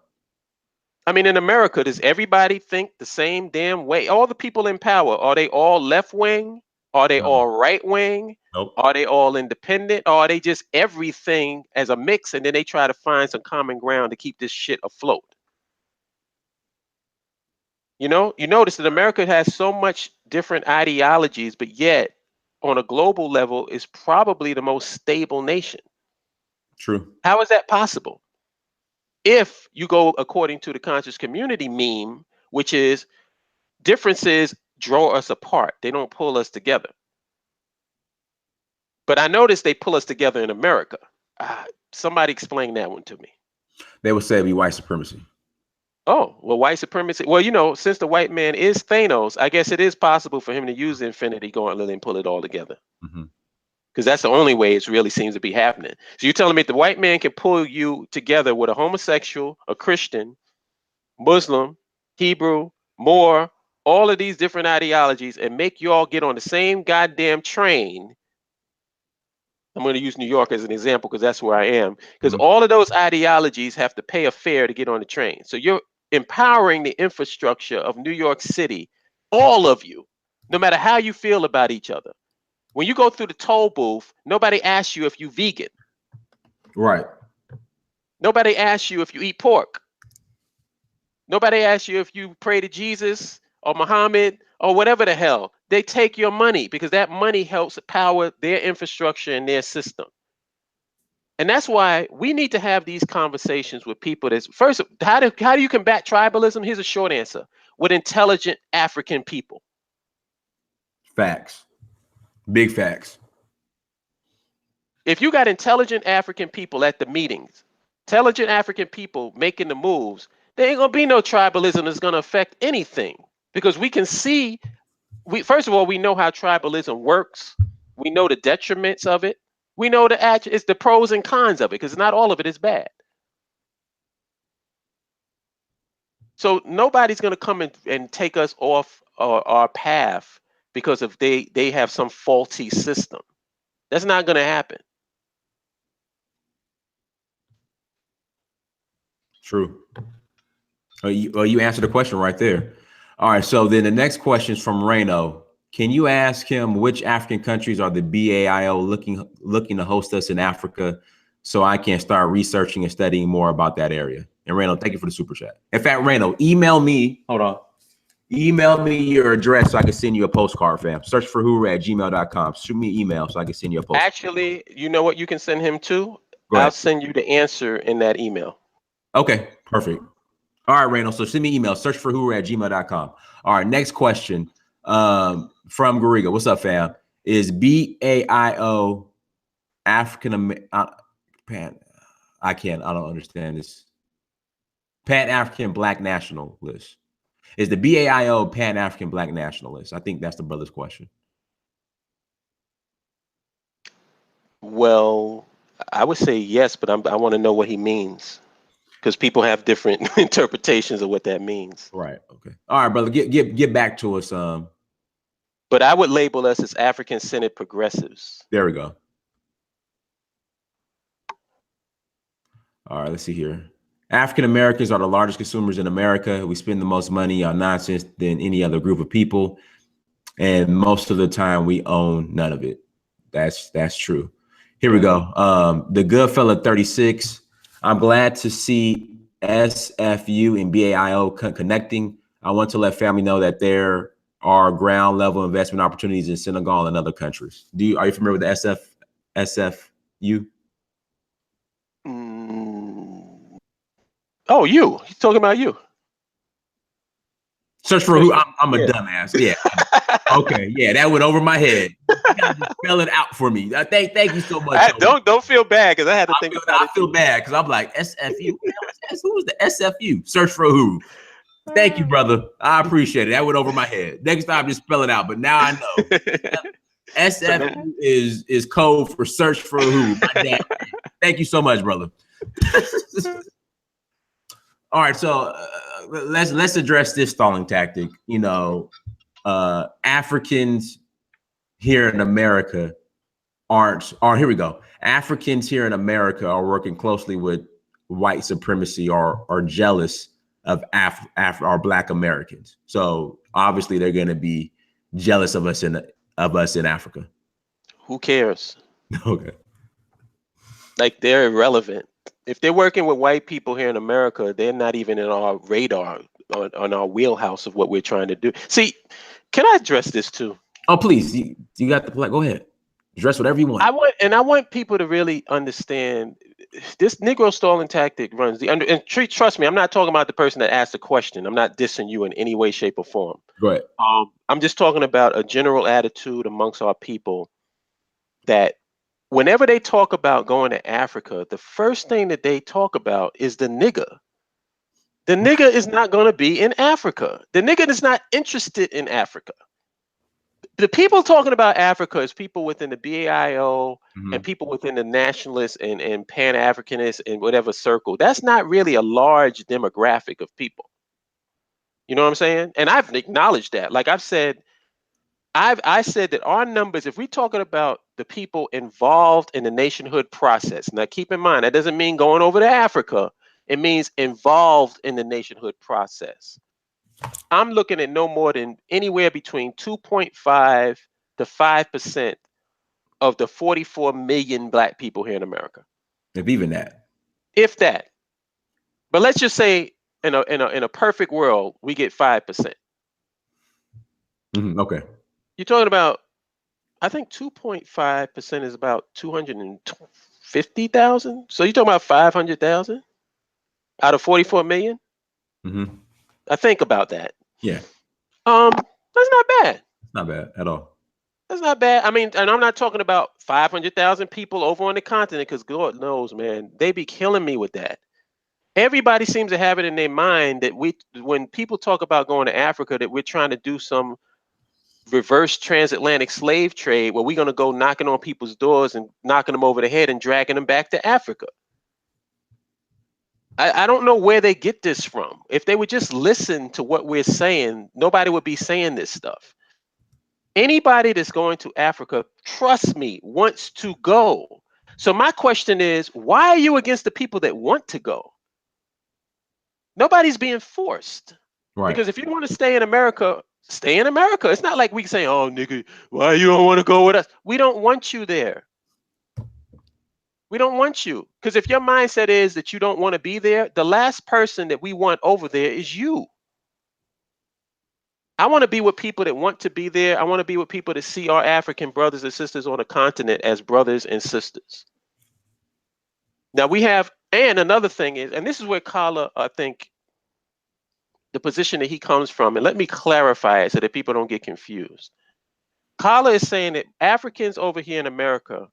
I mean, in America, does everybody think the same damn way? All the people in power, are they all left wing? Are they all right wing? Nope. Are they all independent? Or are they just everything as a mix, and then they try to find some common ground to keep this shit afloat? You know, you notice that America has so much different ideologies, but yet on a global level is probably the most stable nation. True. How is that possible? If you go according to the conscious community meme, which is differences draw us apart, they don't pull us together. But I noticed they pull us together in America. Somebody explain that one to me. They would say it'd be white supremacy. Oh, well, white supremacy. Well, you know, since the white man is Thanos, I guess it is possible for him to use the Infinity Gauntlet and pull it all together. Because that's the only way it really seems to be happening. So you're telling me the white man can pull you together with a homosexual, a Christian, Muslim, Hebrew, Moor, all of these different ideologies, and make you all get on the same goddamn train. I'm going to use New York as an example because that's where I am. Because all of those ideologies have to pay a fare to get on the train. So you're empowering the infrastructure of New York City, all of you, no matter how you feel about each other. When you go through the toll booth, nobody asks you if you vegan. Right. Nobody asks you if you eat pork. Nobody asks you if you pray to Jesus or Muhammad or whatever the hell. They take your money because that money helps power their infrastructure and their system. And that's why we need to have these conversations with people. That's first, how do you combat tribalism? Here's a short answer: with intelligent African people. Facts. Big facts. If you got intelligent African people at the meetings, intelligent African people making the moves, there ain't gonna be no tribalism that's gonna affect anything, because we can see. First of all, we know how tribalism works. We know the detriments of it. We know it's the pros and cons of it, because not all of it is bad. So nobody's going to come and take us off our path because of they have some faulty system. That's not going to happen. True. You answered the question right there. All right. So then the next question is from Reno. Can you ask him which African countries are the BAIO looking to host us in Africa, so I can start researching and studying more about that area? And Reno, thank you for the super chat. In fact, Reno, email me. Hold on. Email me your address so I can send you a postcard, fam. Search for huru@gmail.com. Shoot me an email so I can send you a postcard. Actually, you know what you can send him to? I'll send you the answer in that email. Okay, perfect. All right, Reno. So send me an email. Search for huru@gmail.com. All right, next question. From Gariga. What's up, fam? Is BAIO African Pan? I don't understand this. Pan-African Black Nationalist. Is the BAIO Pan-African Black Nationalist? I think that's the brother's question. Well, I would say yes, but I want to know what he means, because people have different interpretations of what that means. Right. Okay. All right, brother. Get back to us. But I would label us as African-centered progressives. There we go. All right, let's see here. African Americans are the largest consumers in America. We spend the most money on nonsense than any other group of people, and most of the time we own none of it. That's true. Here we go. The good fella 36. I'm glad to see SFU and BAIO connecting. I want to let family know that there are ground level investment opportunities in Senegal and other countries. Are you familiar with the SFU? Oh, he's talking about you. Search for who? I'm a dumbass. Yeah. Okay. Yeah, that went over my head. You gotta just spell it out for me. Thank you so much. Don't feel bad, because I had to think about it. I feel bad because I'm like, SFU. Who was the SFU? Search for who? Thank you, brother. I appreciate it. That went over my head. Next time, just spell it out. But now I know. SFU is code for search for who. My dad. Thank you so much, brother. All right, so let's address this stalling tactic. You know, Africans here in America here we go. Africans here in America are working closely with white supremacy or are jealous of our Black Americans. So obviously they're going to be jealous of us in Africa. Who cares? Okay. Like, they're irrelevant. If they're working with white people here in America, they're not even in our radar, on our wheelhouse of what we're trying to do. See, can I address this too? Oh, please. You got the play. Go ahead. Address whatever you want. I want people to really understand this Negro stalling tactic runs and trust me, I'm not talking about the person that asked the question. I'm not dissing you in any way, shape, or form. Go ahead. I'm just talking about a general attitude amongst our people that whenever they talk about going to Africa, the first thing that they talk about is the nigger. The nigger is not going to be in Africa. The nigger is not interested in Africa. The people talking about Africa is people within the BAIO and people within the nationalists and Pan-Africanists and whatever circle. That's not really a large demographic of people. You know what I'm saying? And I've acknowledged that. Like I've said, I said that our numbers, if we're talking about the people involved in the nationhood process, now keep in mind, that doesn't mean going over to Africa. It means involved in the nationhood process. I'm looking at no more than anywhere between 2.5 to 5% of the 44 million Black people here in America. If even that. If that. But let's just say in a perfect world, we get 5%. Okay. You're talking about, I think 2.5% is about 250,000. So you're talking about 500,000 out of 44 million? I think about that. Yeah. That's not bad. It's not bad at all. That's not bad. I mean, and I'm not talking about 500,000 people over on the continent, because God knows, man, they be killing me with that. Everybody seems to have it in their mind that when people talk about going to Africa, that we're trying to do some reverse transatlantic slave trade where we're going to go knocking on people's doors and knocking them over the head and dragging them back to Africa. I don't know where they get this from. If they would just listen to what we're saying, nobody would be saying this stuff. Anybody that's going to Africa, trust me, wants to go. So my question is, why are you against the people that want to go? Nobody's being forced. Right. Because if you want to stay in America, stay in America. It's not like we say, oh, nigga, why you don't want to go with us? We don't want you there. We don't want you. Because if your mindset is that you don't want to be there, the last person that we want over there is you. I want to be with people that want to be there. I want to be with people that see our African brothers and sisters on the continent as brothers and sisters. Now we have, and another thing is, and this is where Kala, I think, the position that he comes from, and let me clarify it so that people don't get confused. Kala is saying that Africans over here in America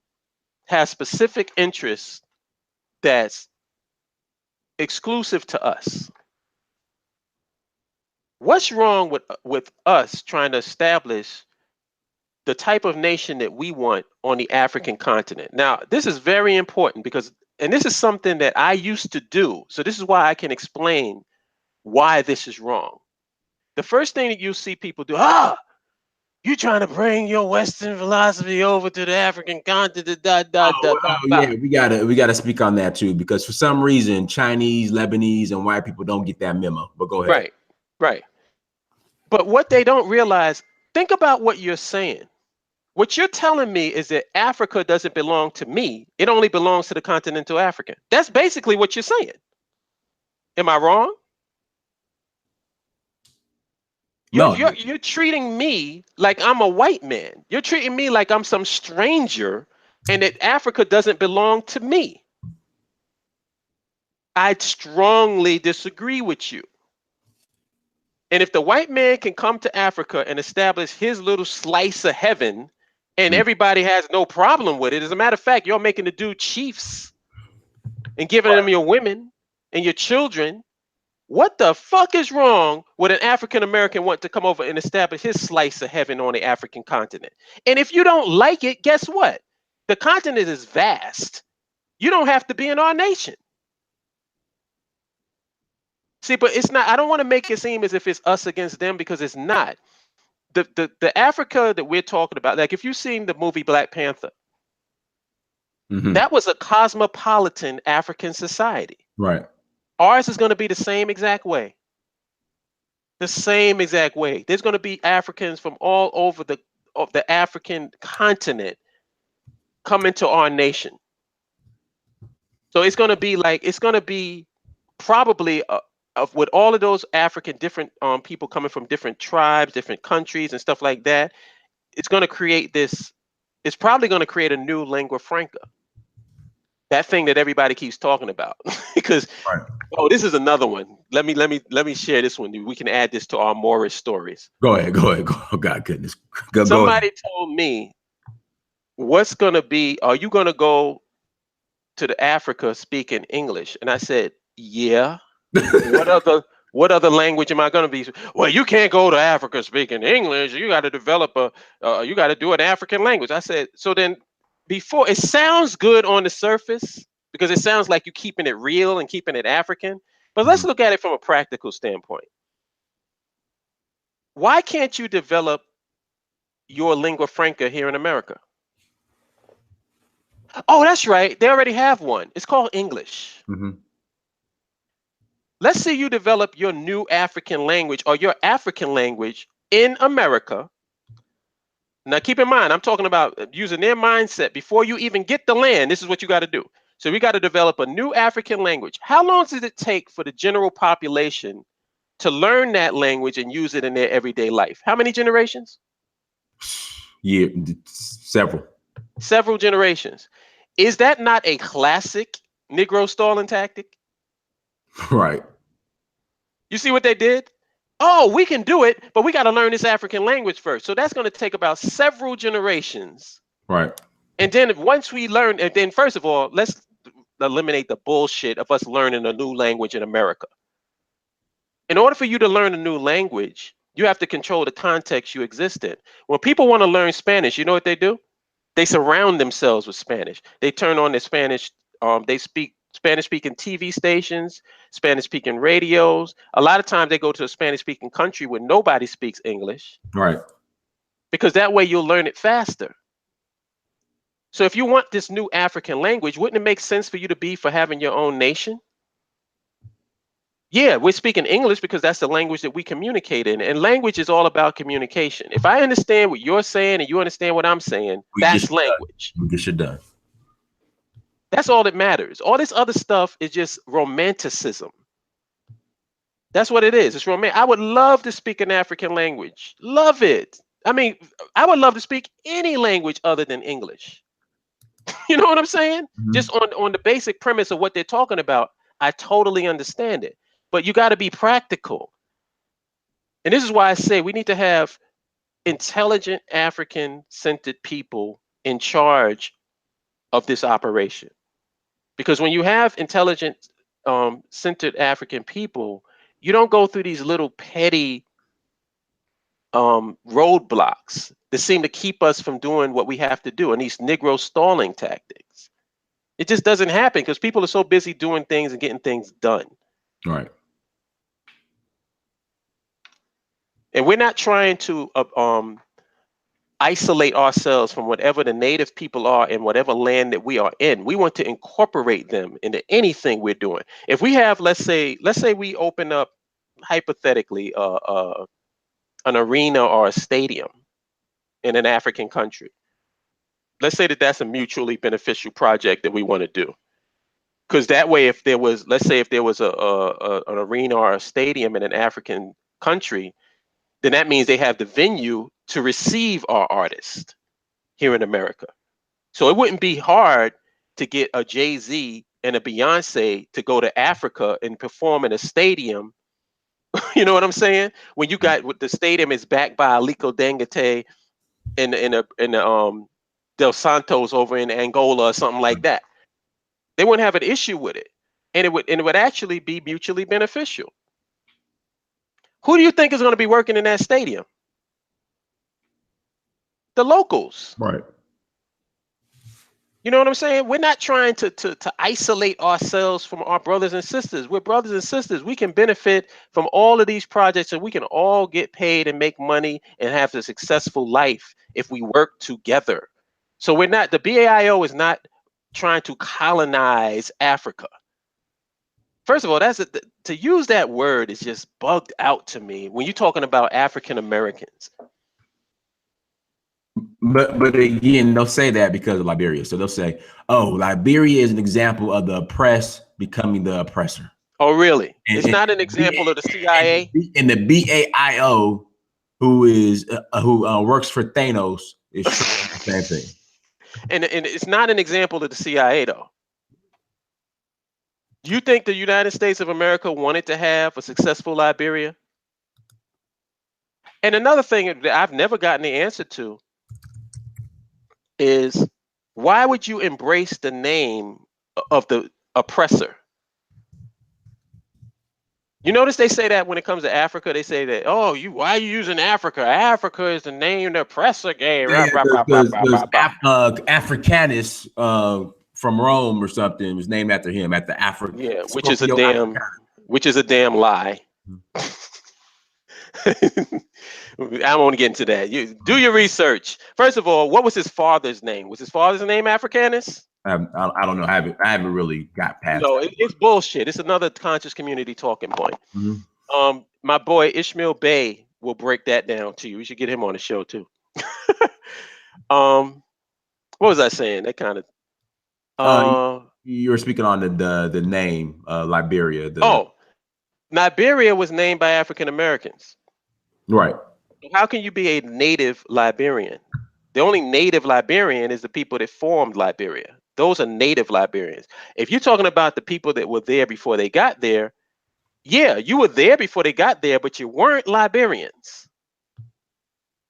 have specific interests that's exclusive to us. What's wrong with us trying to establish the type of nation that we want on the African continent? Now, this is very important because, and this is something that I used to do. So this is why I can explain why this is wrong. The first thing that you see people do, you trying to bring your Western philosophy over to the African continent. Yeah, we gotta speak on that too, because for some reason Chinese, Lebanese, and white people don't get that memo. But go ahead. Right. But what they don't realize, think about what you're saying. What you're telling me is that Africa doesn't belong to me. It only belongs to the continental African. That's basically what you're saying. Am I wrong? You're treating me like I'm a white man. You're treating me like I'm some stranger and that Africa doesn't belong to me. I strongly disagree with you. And if the white man can come to Africa and establish his little slice of heaven and everybody has no problem with it, as a matter of fact, you're making the dude chiefs and giving them your women and your children. What the fuck is wrong with an African American want to come over and establish his slice of heaven on the African continent? And if you don't like it, guess what? The continent is vast. You don't have to be in our nation. See, but it's not, I don't want to make it seem as if it's us against them, because it's not. The Africa that we're talking about, like if you've seen the movie Black Panther, that was a cosmopolitan African society. Right. Ours is going to be the same exact way. The same exact way. There's going to be Africans from all over the African continent coming to our nation. So it's going to be like, it's going to be probably with all of those African different people coming from different tribes, different countries and stuff like that. It's going to create this, it's probably going to create a new lingua franca. That thing that everybody keeps talking about. Because oh, this is another one. Let me share this one. We can add this to our Morris stories. Go ahead. Oh, God goodness. Somebody told me what's going to be, are you going to go to the Africa speaking English? And I said, yeah. What other language am I going to be? Well, you can't go to Africa speaking English. You got to develop you got to do an African language. I said, so then before, it sounds good on the surface because it sounds like you're keeping it real and keeping it African. But let's look at it from a practical standpoint. Why can't you develop your lingua franca here in America? Oh, that's right. They already have one. It's called English. Let's say you develop your new African language or your African language in America. Now, keep in mind, I'm talking about using their mindset before you even get the land. This is what you got to do. So we got to develop a new African language. How long does it take for the general population to learn that language and use it in their everyday life? How many generations? Yeah, several. Several generations. Is that not a classic Negro stalling tactic? Right. You see what they did? Oh, we can do it, but we got to learn this African language first. So that's going to take about several generations. Right. And then once we learn, and then first of all, let's eliminate the bullshit of us learning a new language in America. In order for you to learn a new language, you have to control the context you exist in. When people want to learn Spanish, you know what they do? They surround themselves with Spanish. They turn on their Spanish. They speak Spanish-speaking TV stations, Spanish-speaking radios. A lot of times they go to a Spanish-speaking country where nobody speaks English. Right. Because that way you'll learn it faster. So if you want this new African language, wouldn't it make sense for you to be for having your own nation? Yeah, we're speaking English because that's the language that we communicate in. And language is all about communication. If I understand what you're saying and you understand what I'm saying, that's language. We get shit done. That's all that matters. All this other stuff is just romanticism. That's what it is. It's romantic. I would love to speak an African language. Love it. I mean, I would love to speak any language other than English. You know what I'm saying? Just on the basic premise of what they're talking about, I totally understand it. But you got to be practical. And this is why I say we need to have intelligent African-centered people in charge of this operation. Because when you have intelligent centered African people, you don't go through these little petty roadblocks that seem to keep us from doing what we have to do, and these Negro stalling tactics. It just doesn't happen because people are so busy doing things and getting things done. Right. And we're not trying to isolate ourselves from whatever the native people are in whatever land that we are in. We want to incorporate them into anything we're doing. If we have, let's say we open up hypothetically an arena or a stadium in an African country. Let's say that that's a mutually beneficial project that we want to do. Because that way, if there was, let's say if there was an arena or a stadium in an African country, then that means they have the venue to receive our artists here in America. So it wouldn't be hard to get a Jay-Z and a Beyonce to go to Africa and perform in a stadium. You know what I'm saying? When you got the stadium is backed by Aliko Dangote in the Del Santos over in Angola or something like that, they wouldn't have an issue with it, and it would actually be mutually beneficial. Who do you think is going to be working in that stadium? The locals. Right. You know what I'm saying? We're not trying to isolate ourselves from our brothers and sisters. We're brothers and sisters. We can benefit from all of these projects, and we can all get paid and make money and have a successful life if we work together. So we're not, the BAIO is not trying to colonize Africa. First of all, to use that word is just bugged out to me when you're talking about African Americans. But again, they'll say that because of Liberia. So they'll say, "Oh, Liberia is an example of the oppressed becoming the oppressor." Oh, really? It's not an example of the CIA. And the BAIO, who works for Thanos, is the same thing. And it's not an example of the CIA, though. You think the United States of America wanted to have a successful Liberia? And another thing that I've never gotten the answer to, is, why would you embrace the name of the oppressor? You notice they say that when it comes to Africa, they say that, oh, why are you using Africa? Africa is the name the oppressor gave. Yeah, Rah, Africanus from Rome or something was named after him, at the Yeah, which is a Scorpio damn lie. I won't get into that. You do your research. First of all, what was his father's name? Was his father's name Africanus? I don't know. I haven't really got past No, that. it's bullshit. It's another conscious community talking point. My boy Ishmael Bey will break that down to you. We should get him on the show too. What was I saying? That kind of You were speaking on the name Liberia. Liberia was named by African Americans. Right. How can you be a native Liberian? The only native Liberian is the people that formed Liberia. Those are native Liberians. If you're talking about the people that were there before they got there, yeah, you were there before they got there, but you weren't Liberians.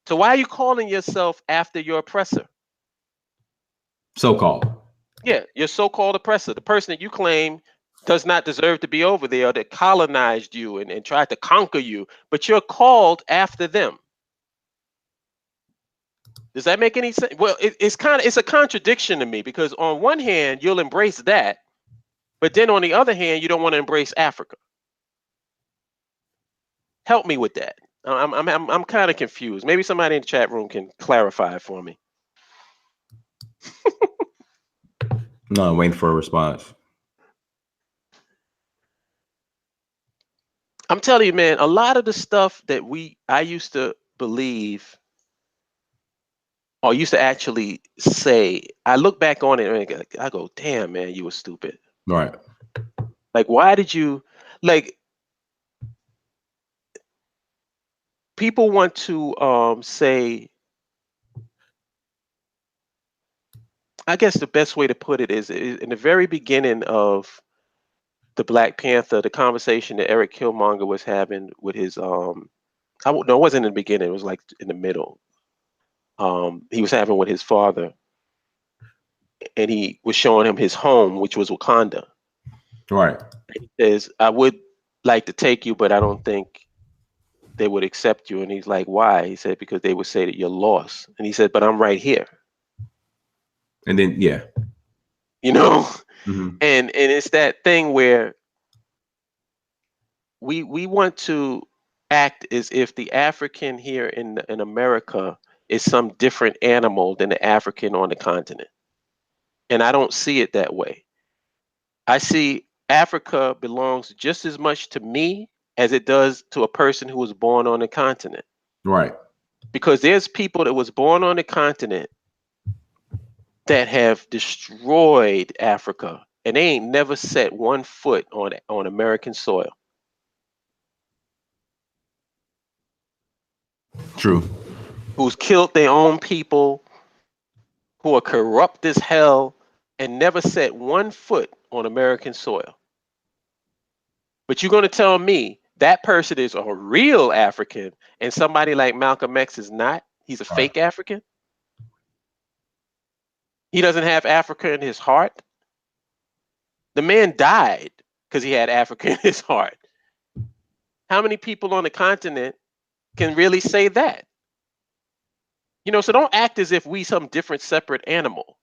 So why are you calling yourself after your oppressor? So-called. Yeah, your so-called oppressor, the person that you claim does not deserve to be over there, or that colonized you and tried to conquer you, but you're called after them. Does that make any sense? Well, it's a contradiction to me, because on one hand you'll embrace that, but then on the other hand you don't want to embrace Africa. Help me with that. I'm kind of confused. Maybe somebody in the chat room can clarify it for me. No, I'm waiting for a response. I'm telling you, man, a lot of the stuff that I used to believe, or used to actually say, I look back on it and I go, damn, man, you were stupid. Right. Like, why did you, like, people want to say, I guess the best way to put it is in the very beginning of the Black Panther, the conversation that Eric Killmonger was having with his, no, it wasn't in the beginning, it was like in the middle. He was having with his father, and he was showing him his home, which was Wakanda. Right. He says, I would like to take you, but I don't think they would accept you. And he's like, why? He said, because they would say that you're lost. And he said, but I'm right here. And then, yeah. You know? Mm-hmm. And it's that thing where we want to act as if the African here in America is some different animal than the African on the continent. And I don't see it that way. I see Africa belongs just as much to me as it does to a person who was born on the continent. Right. Because there's people that was born on the continent that have destroyed Africa, and they ain't never set one foot on American soil. True. Who's killed their own people, who are corrupt as hell, and never set one foot on American soil. But you're going to tell me that person is a real African and somebody like Malcolm X is not? He's a fake African? He doesn't have Africa in his heart? The man died because he had Africa in his heart. How many people on the continent can really say that? You know, so don't act as if we some different separate animal.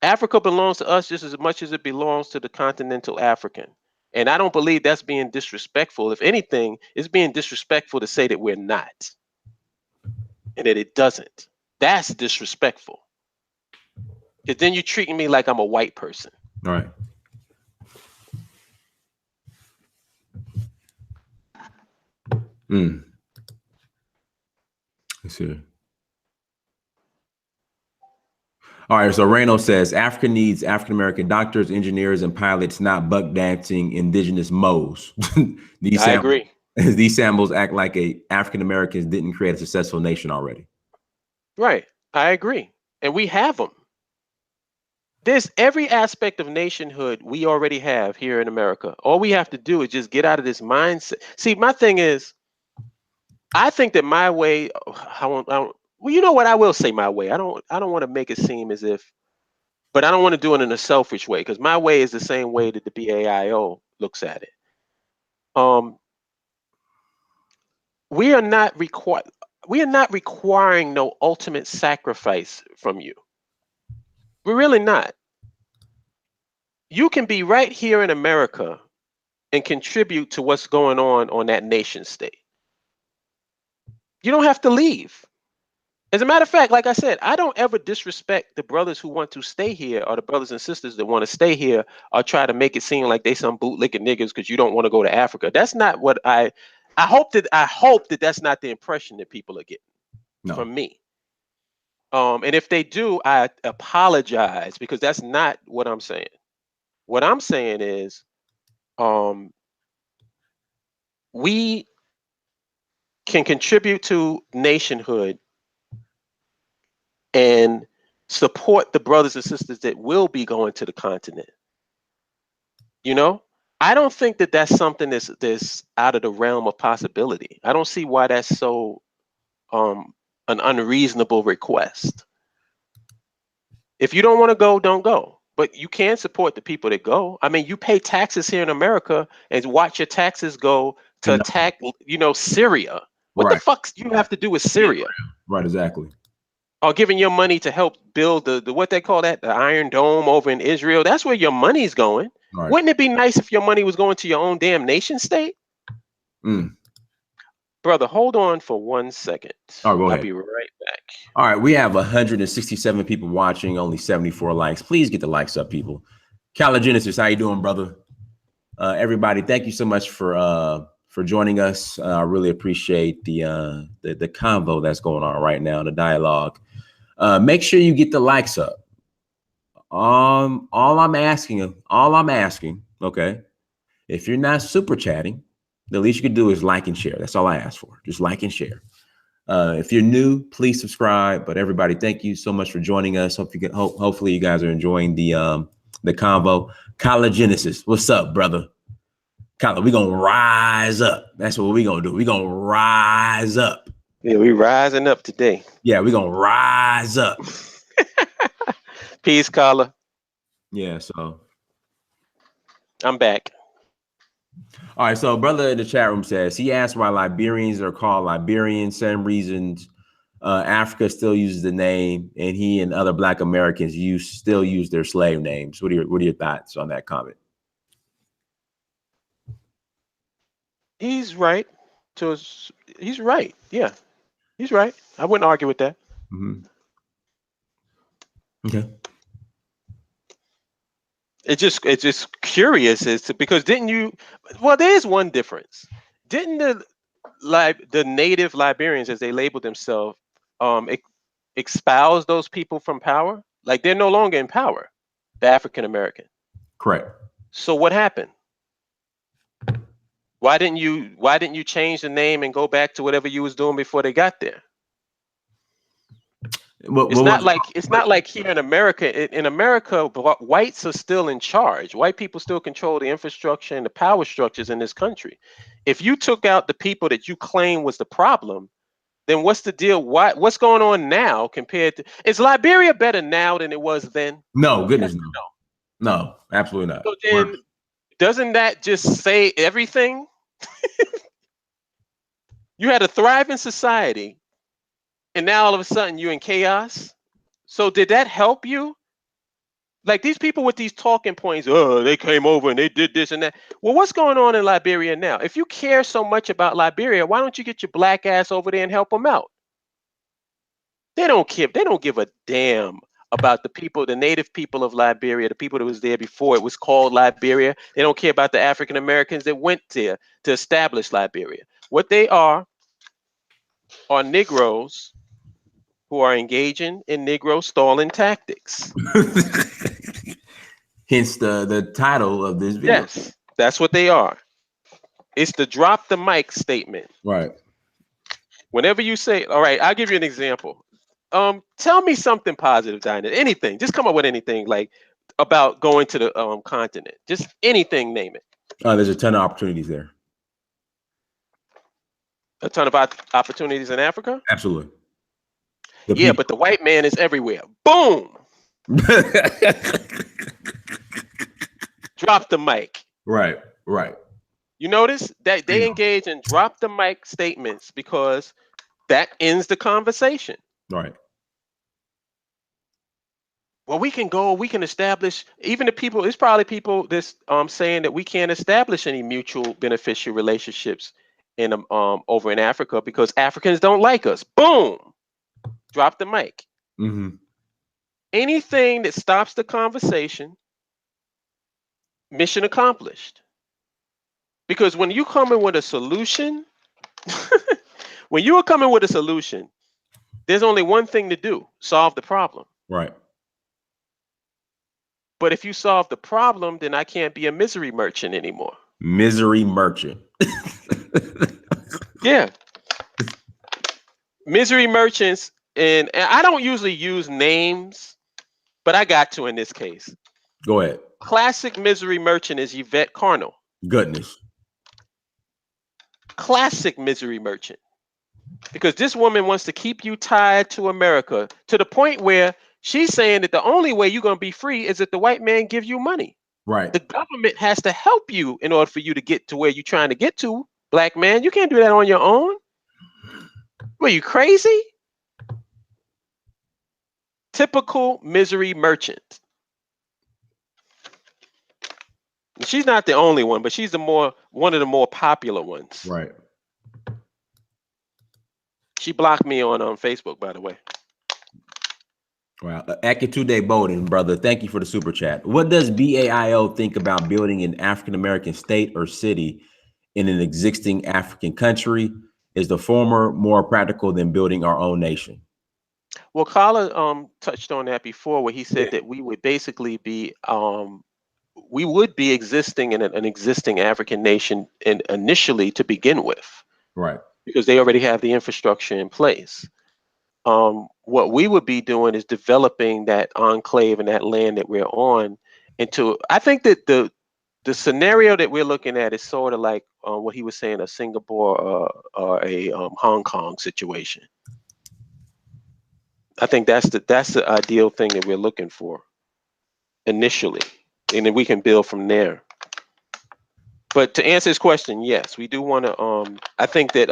Africa belongs to us just as much as it belongs to the continental African. And I don't believe that's being disrespectful. If anything, it's being disrespectful to say that we're not and that it doesn't. That's disrespectful. Because then you're treating me like I'm a white person. All right. Let's see. All right, so Reno says Africa needs African American doctors, engineers, and pilots, not buck dancing indigenous moles. I agree. These samples act like African Americans didn't create a successful nation already. Right, I agree, and we have them. There's every aspect of nationhood we already have here in America. All we have to do is just get out of this mindset. See, my thing is, I think that my way, Well, you know what? I will say my way. I don't want to make it seem as if, but I don't want to do it in a selfish way, because my way is the same way that the BAIO looks at it. We are not requiring no ultimate sacrifice from you. We're really not. You can be right here in America and contribute to what's going on that nation state. You don't have to leave. As a matter of fact, like I said, I don't ever disrespect the brothers who want to stay here, or the brothers and sisters that want to stay here, or try to make it seem like they some bootlicking niggas because you don't want to go to Africa. That's not what I hope that that's not the impression that people are getting from me. And if they do, I apologize, because that's not what I'm saying. What I'm saying is, we can contribute to nationhood and support the brothers and sisters that will be going to the continent. You know, I don't think that that's something that's out of the realm of possibility. I don't see why that's so an unreasonable request. If you don't want to go, don't go. But you can support the people that go. I mean, you pay taxes here in America and watch your taxes go to attack, Syria. What the fuck do you have to do with Syria? Right, exactly. Or giving your money to help build the what they call that, the Iron Dome over in Israel. That's where your money's going. Right. Wouldn't it be nice if your money was going to your own damn nation state? Brother, hold on for 1 second. Oh, go ahead. I'll be right back. All right, we have 167 people watching, only 74 likes. Please get the likes up, people. Caligenesis, how you doing, brother? Everybody, thank you so much for joining us. I really appreciate the convo that's going on right now, the dialogue. Make sure you get the likes up. All I'm asking, okay, if you're not super chatting, the least you could do is like and share. That's all I ask for. Just like and share. If you're new, please subscribe. But everybody, thank you so much for joining us. Hopefully you guys are enjoying the convo. Caligenesis, what's up, brother? Kyla, we gonna rise up. That's what we gonna do. We gonna rise up. Yeah, we rising up today. Yeah, we gonna rise up. Peace, Kyla. Yeah, so I'm back. All right, so brother in the chat room says he asked why Liberians are called Liberians. Same reasons Africa still uses the name, and he and other Black Americans still use their slave names. What are your thoughts on that comment? He's right. He's right. Yeah, he's right. I wouldn't argue with that. Mm-hmm. Okay. It's just curious as to, because there is one difference. Didn't the native Liberians, as they labeled themselves, espouse those people from power? Like, they're no longer in power, the African American. Correct. So what happened? Why didn't you change the name and go back to whatever you was doing before they got there? It's not like here in America. In America, whites are still in charge. White people still control the infrastructure and the power structures in this country. If you took out the people that you claim was the problem, then what's the deal? What's going on now compared to? Is Liberia better now than it was then? No, goodness no. No, absolutely not. So then, doesn't that just say everything? You had a thriving society, and now all of a sudden you're in chaos. So did that help you? Like, these people with these talking points, oh, they came over and they did this and that. Well, what's going on in Liberia now? If you care so much about Liberia, why don't you get your black ass over there and help them out? They don't care. They don't give a damn about the people, the native people of Liberia, the people that was there before it was called Liberia. They don't care about the African Americans that went there to establish Liberia. What they are Negroes who are engaging in Negro stalling tactics. Hence the title of this video. Yes, that's what they are. It's the drop the mic statement. Right. Whenever you say, all right, I'll give you an example. Tell me something positive, Dinah. Anything. Just come up with anything, like, about going to the continent. Just anything, name it. There's a ton of opportunities there. A ton of opportunities in Africa? Absolutely. Yeah, but the white man is everywhere. Boom. Drop the mic. Right, right. You notice that they engage in drop the mic statements because that ends the conversation. Right. Well, we can establish, even the people, it's probably people that's saying that we can't establish any mutual beneficial relationships in over in Africa because Africans don't like us. Boom. Drop the mic. Mm-hmm. Anything that stops the conversation, mission accomplished. Because when you come in with a solution, when you are coming with a solution, there's only one thing to do: solve the problem. Right. But if you solve the problem, then I can't be a misery merchant anymore. Misery merchant. Yeah. Misery merchants, and I don't usually use names, but I got to in this case. Go ahead. Classic misery merchant is Yvette Carnell. Goodness. Classic misery merchant. Because this woman wants to keep you tied to America to the point where she's saying that the only way you're going to be free is if the white man gives you money. Right. The government has to help you in order for you to get to where you're trying to get to, black man. You can't do that on your own. Were you crazy? Typical misery merchant. She's not the only one, but she's one of the more popular ones. Right. She blocked me on Facebook, by the way. Wow. Akitude Bowden, brother, thank you for the super chat. What does BAIO think about building an African-American state or city in an existing African country? Is the former more practical than building our own nation? Well, Kala touched on that before, where he said that we would basically be existing in an existing African nation initially to begin with. Right. Because they already have the infrastructure in place. What we would be doing is developing that enclave and that land that we're on into, I think that the scenario that we're looking at is sort of like what he was saying, a Singapore or a Hong Kong situation. I think that's the ideal thing that we're looking for initially, and then we can build from there. But to answer his question, yes, we do want to. I think that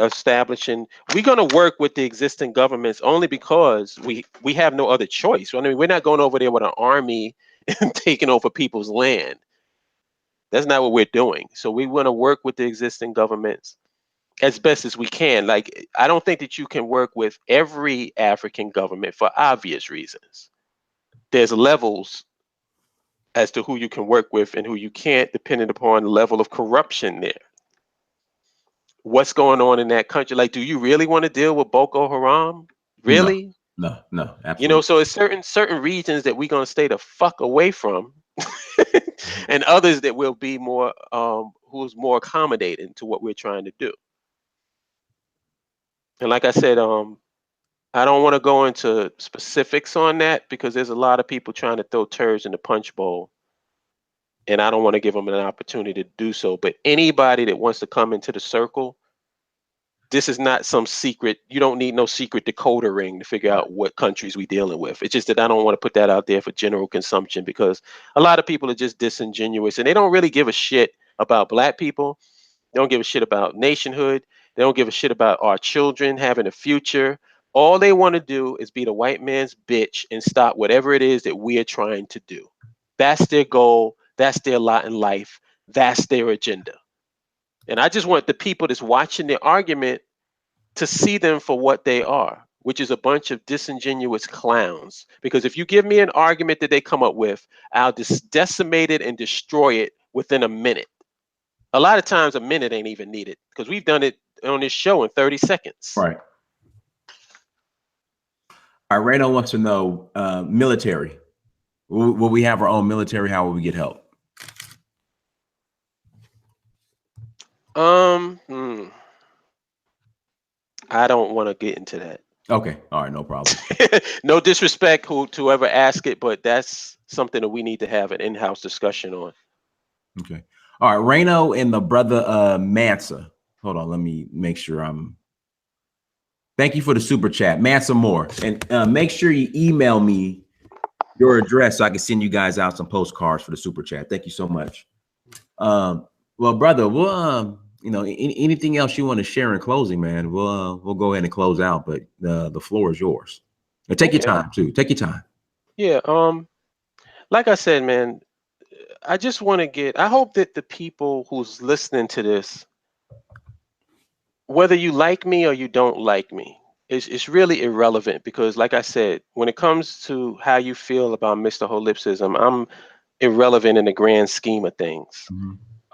we're going to work with the existing governments only because we have no other choice. I mean, we're not going over there with an army and taking over people's land. That's not what we're doing. So we want to work with the existing governments as best as we can. Like, I don't think that you can work with every African government for obvious reasons. There's levels as to who you can work with and who you can't, depending upon the level of corruption there. What's going on in that country? Like, do you really want to deal with Boko Haram? Really? No, absolutely. You know, so it's certain regions that we're gonna stay the fuck away from, and others that will be more who's more accommodating to what we're trying to do. And like I said, I don't want to go into specifics on that because there's a lot of people trying to throw turds in the punch bowl, and I don't want to give them an opportunity to do so. But anybody that wants to come into the circle, this is not some secret. You don't need no secret decoder ring to figure out what countries we dealing with. It's just that I don't want to put that out there for general consumption because a lot of people are just disingenuous and they don't really give a shit about black people. They don't give a shit about nationhood. They don't give a shit about our children having a future. All they want to do is be the white man's bitch and stop whatever it is that we are trying to do. That's their goal. That's their lot in life. That's their agenda. And I just want the people that's watching the argument to see them for what they are, which is a bunch of disingenuous clowns. Because if you give me an argument that they come up with, I'll just decimate it and destroy it within a minute. A lot of times a minute ain't even needed because we've done it on this show in 30 seconds. Right. All right, Reno wants to know, military. Will we have our own military? How will we get help? I don't want to get into that. Okay. All right. No problem. No disrespect to whoever asked it, but that's something that we need to have an in-house discussion on. Okay. All right. Reno and the brother Mansa. Hold on. Let me make sure I'm Thank you for the super chat, man. Some more, and make sure you email me your address so I can send you guys out some postcards for the super chat. Thank you so much. Well, brother, we'll anything else you want to share in closing, man? We'll go ahead and close out, but the floor is yours. And take your time too. Take your time. Yeah. Like I said, man, I just want to I hope that the people who's listening to this, whether you like me or you don't like me, it's really irrelevant, because like I said, when it comes to how you feel about Mr. Holipsism, I'm irrelevant in the grand scheme of things.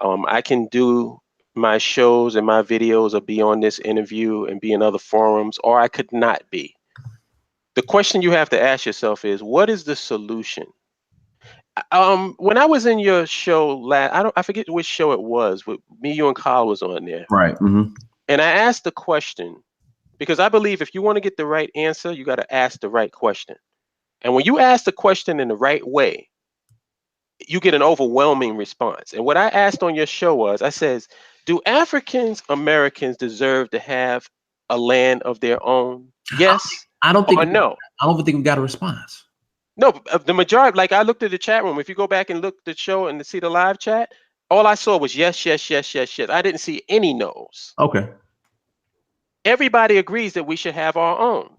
I can do my shows and my videos or be on this interview and be in other forums, or I could not be. The question you have to ask yourself is, what is the solution? When I was in your show I forget which show it was, with me, you, and Kyle was on there. Right. And I asked the question, because I believe if you want to get the right answer, you got to ask the right question. And when you ask the question in the right way, you get an overwhelming response. And what I asked on your show was, I says, do African Americans deserve to have a land of their own? Yes. I don't think no. I don't think we got a response. No, the majority, like I looked at the chat room. If you go back and look at the show and see the live chat, all I saw was yes, yes, yes, yes, yes. I didn't see any no's. Okay. Everybody agrees that we should have our own.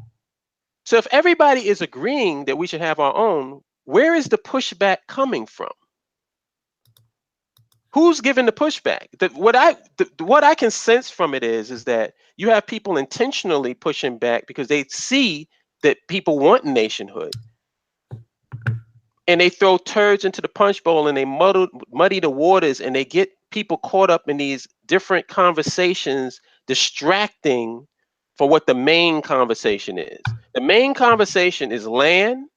So if everybody is agreeing that we should have our own, where is the pushback coming from? Who's giving the pushback? What I can sense from it is that you have people intentionally pushing back because they see that people want nationhood, and they throw turds into the punch bowl, and they muddy the waters, and they get people caught up in these different conversations, distracting for what the main conversation is. The main conversation is land,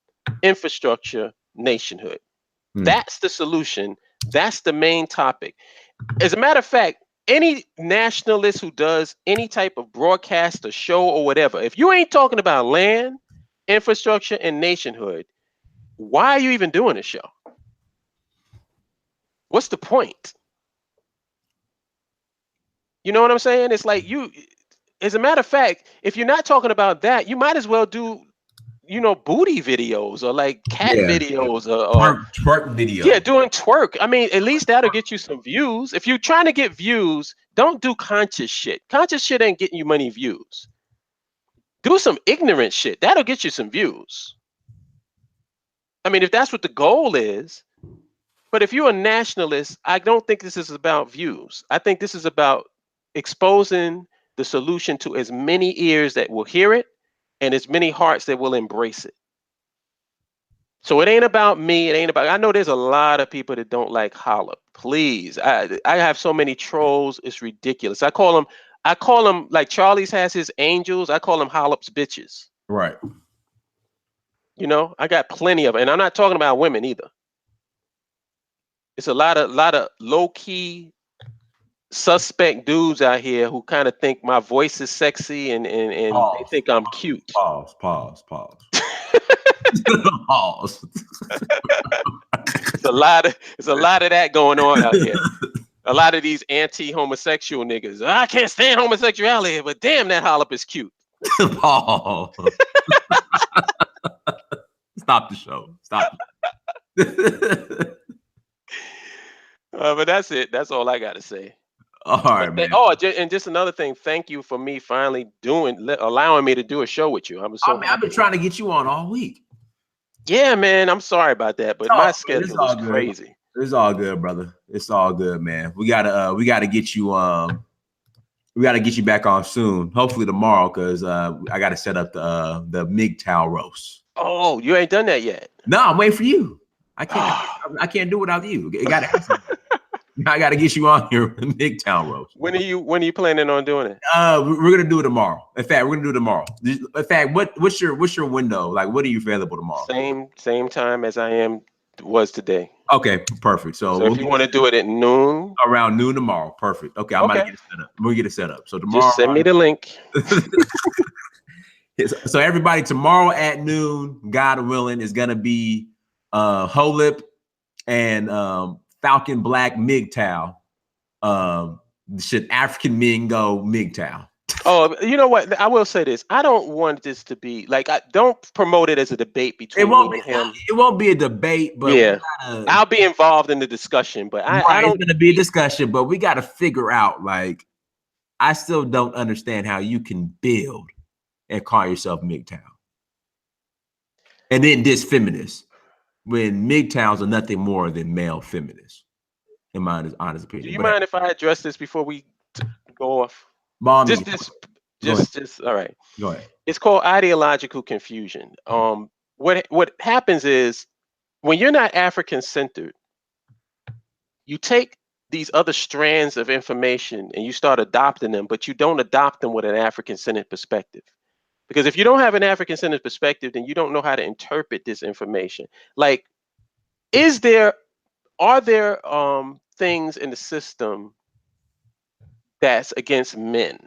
infrastructure, nationhood. That's the solution. That's the main topic. As a matter of fact, any nationalist who does any type of broadcast or show or whatever, if you ain't talking about land, infrastructure, and nationhood, why are you even doing a show? What's the point? You know what I'm saying? It's like as a matter of fact, if you're not talking about that, you might as well do, booty videos or like cat videos or twerk videos. Yeah, doing twerk. I mean, at least that'll get you some views. If you're trying to get views, don't do conscious shit. Conscious shit ain't getting you many views. Do some ignorant shit. That'll get you some views. I mean, if that's what the goal is. But if you're a nationalist, I don't think this is about views. I think this is about exposing the solution to as many ears that will hear it and as many hearts that will embrace it. So it ain't about me. It ain't about. I know there's a lot of people that don't like Holip. Please, I have so many trolls. It's ridiculous. I call them like Charlie's has his angels. I call them Holip's bitches. Right. I got plenty of it, and I'm not talking about women either. It's a lot of low key suspect dudes out here who kind of think my voice is sexy and they think I'm cute. Pause. Pause. It's a lot of that going on out here. A lot of these anti-homosexual niggas. I can't stand homosexuality, but damn, that Holip is cute. Pause. Stop the show. Stop. But that's it. That's all I got to say. All right, man. And just another thing. Thank you for me finally allowing me to do a show with you. I've been trying to get you on all week. Yeah, man. I'm sorry about that, but my schedule is crazy. It's all good, brother. It's all good, man. We gotta get you back on soon. Hopefully tomorrow, because I gotta set up the MGTOW roast. Oh, you ain't done that yet? No, I'm waiting for you. I can't do it without you. I gotta get you on here with MGTOW roast. When are you planning on doing it? We're gonna do it tomorrow. In fact, we're gonna do it tomorrow. In fact, what's your window? Like, what are you available tomorrow? Same time as I was today. Okay, perfect. So if you want to do it at noon, around noon tomorrow, perfect. Okay, I'm about to get it set up. We'll get it set up. So tomorrow, just send me the link. So everybody, tomorrow at noon, God willing, is gonna be Holip and Falcon Black MGTOW. African Mingo MGTOW. Oh, you know what? I will say this. I don't want this to be like, I don't promote it as a debate between me and him. It won't be a debate, but Yeah, I'll be involved in the discussion, but I it's don't. gonna be a discussion, but we gotta figure out, like, I still don't understand how you can build and call yourself MGTOW. And then diss feminists when MGTOWs are nothing more than male feminists, in my honest opinion. Do you mind if I address this before we go off? Mommy, Just all right. go ahead. It's called ideological confusion. What happens is when you're not African centered, you take these other strands of information and you start adopting them, but you don't adopt them with an African centered perspective. Because if you don't have an African centered perspective, then you don't know how to interpret this information. Like, are there things in the system that's against men?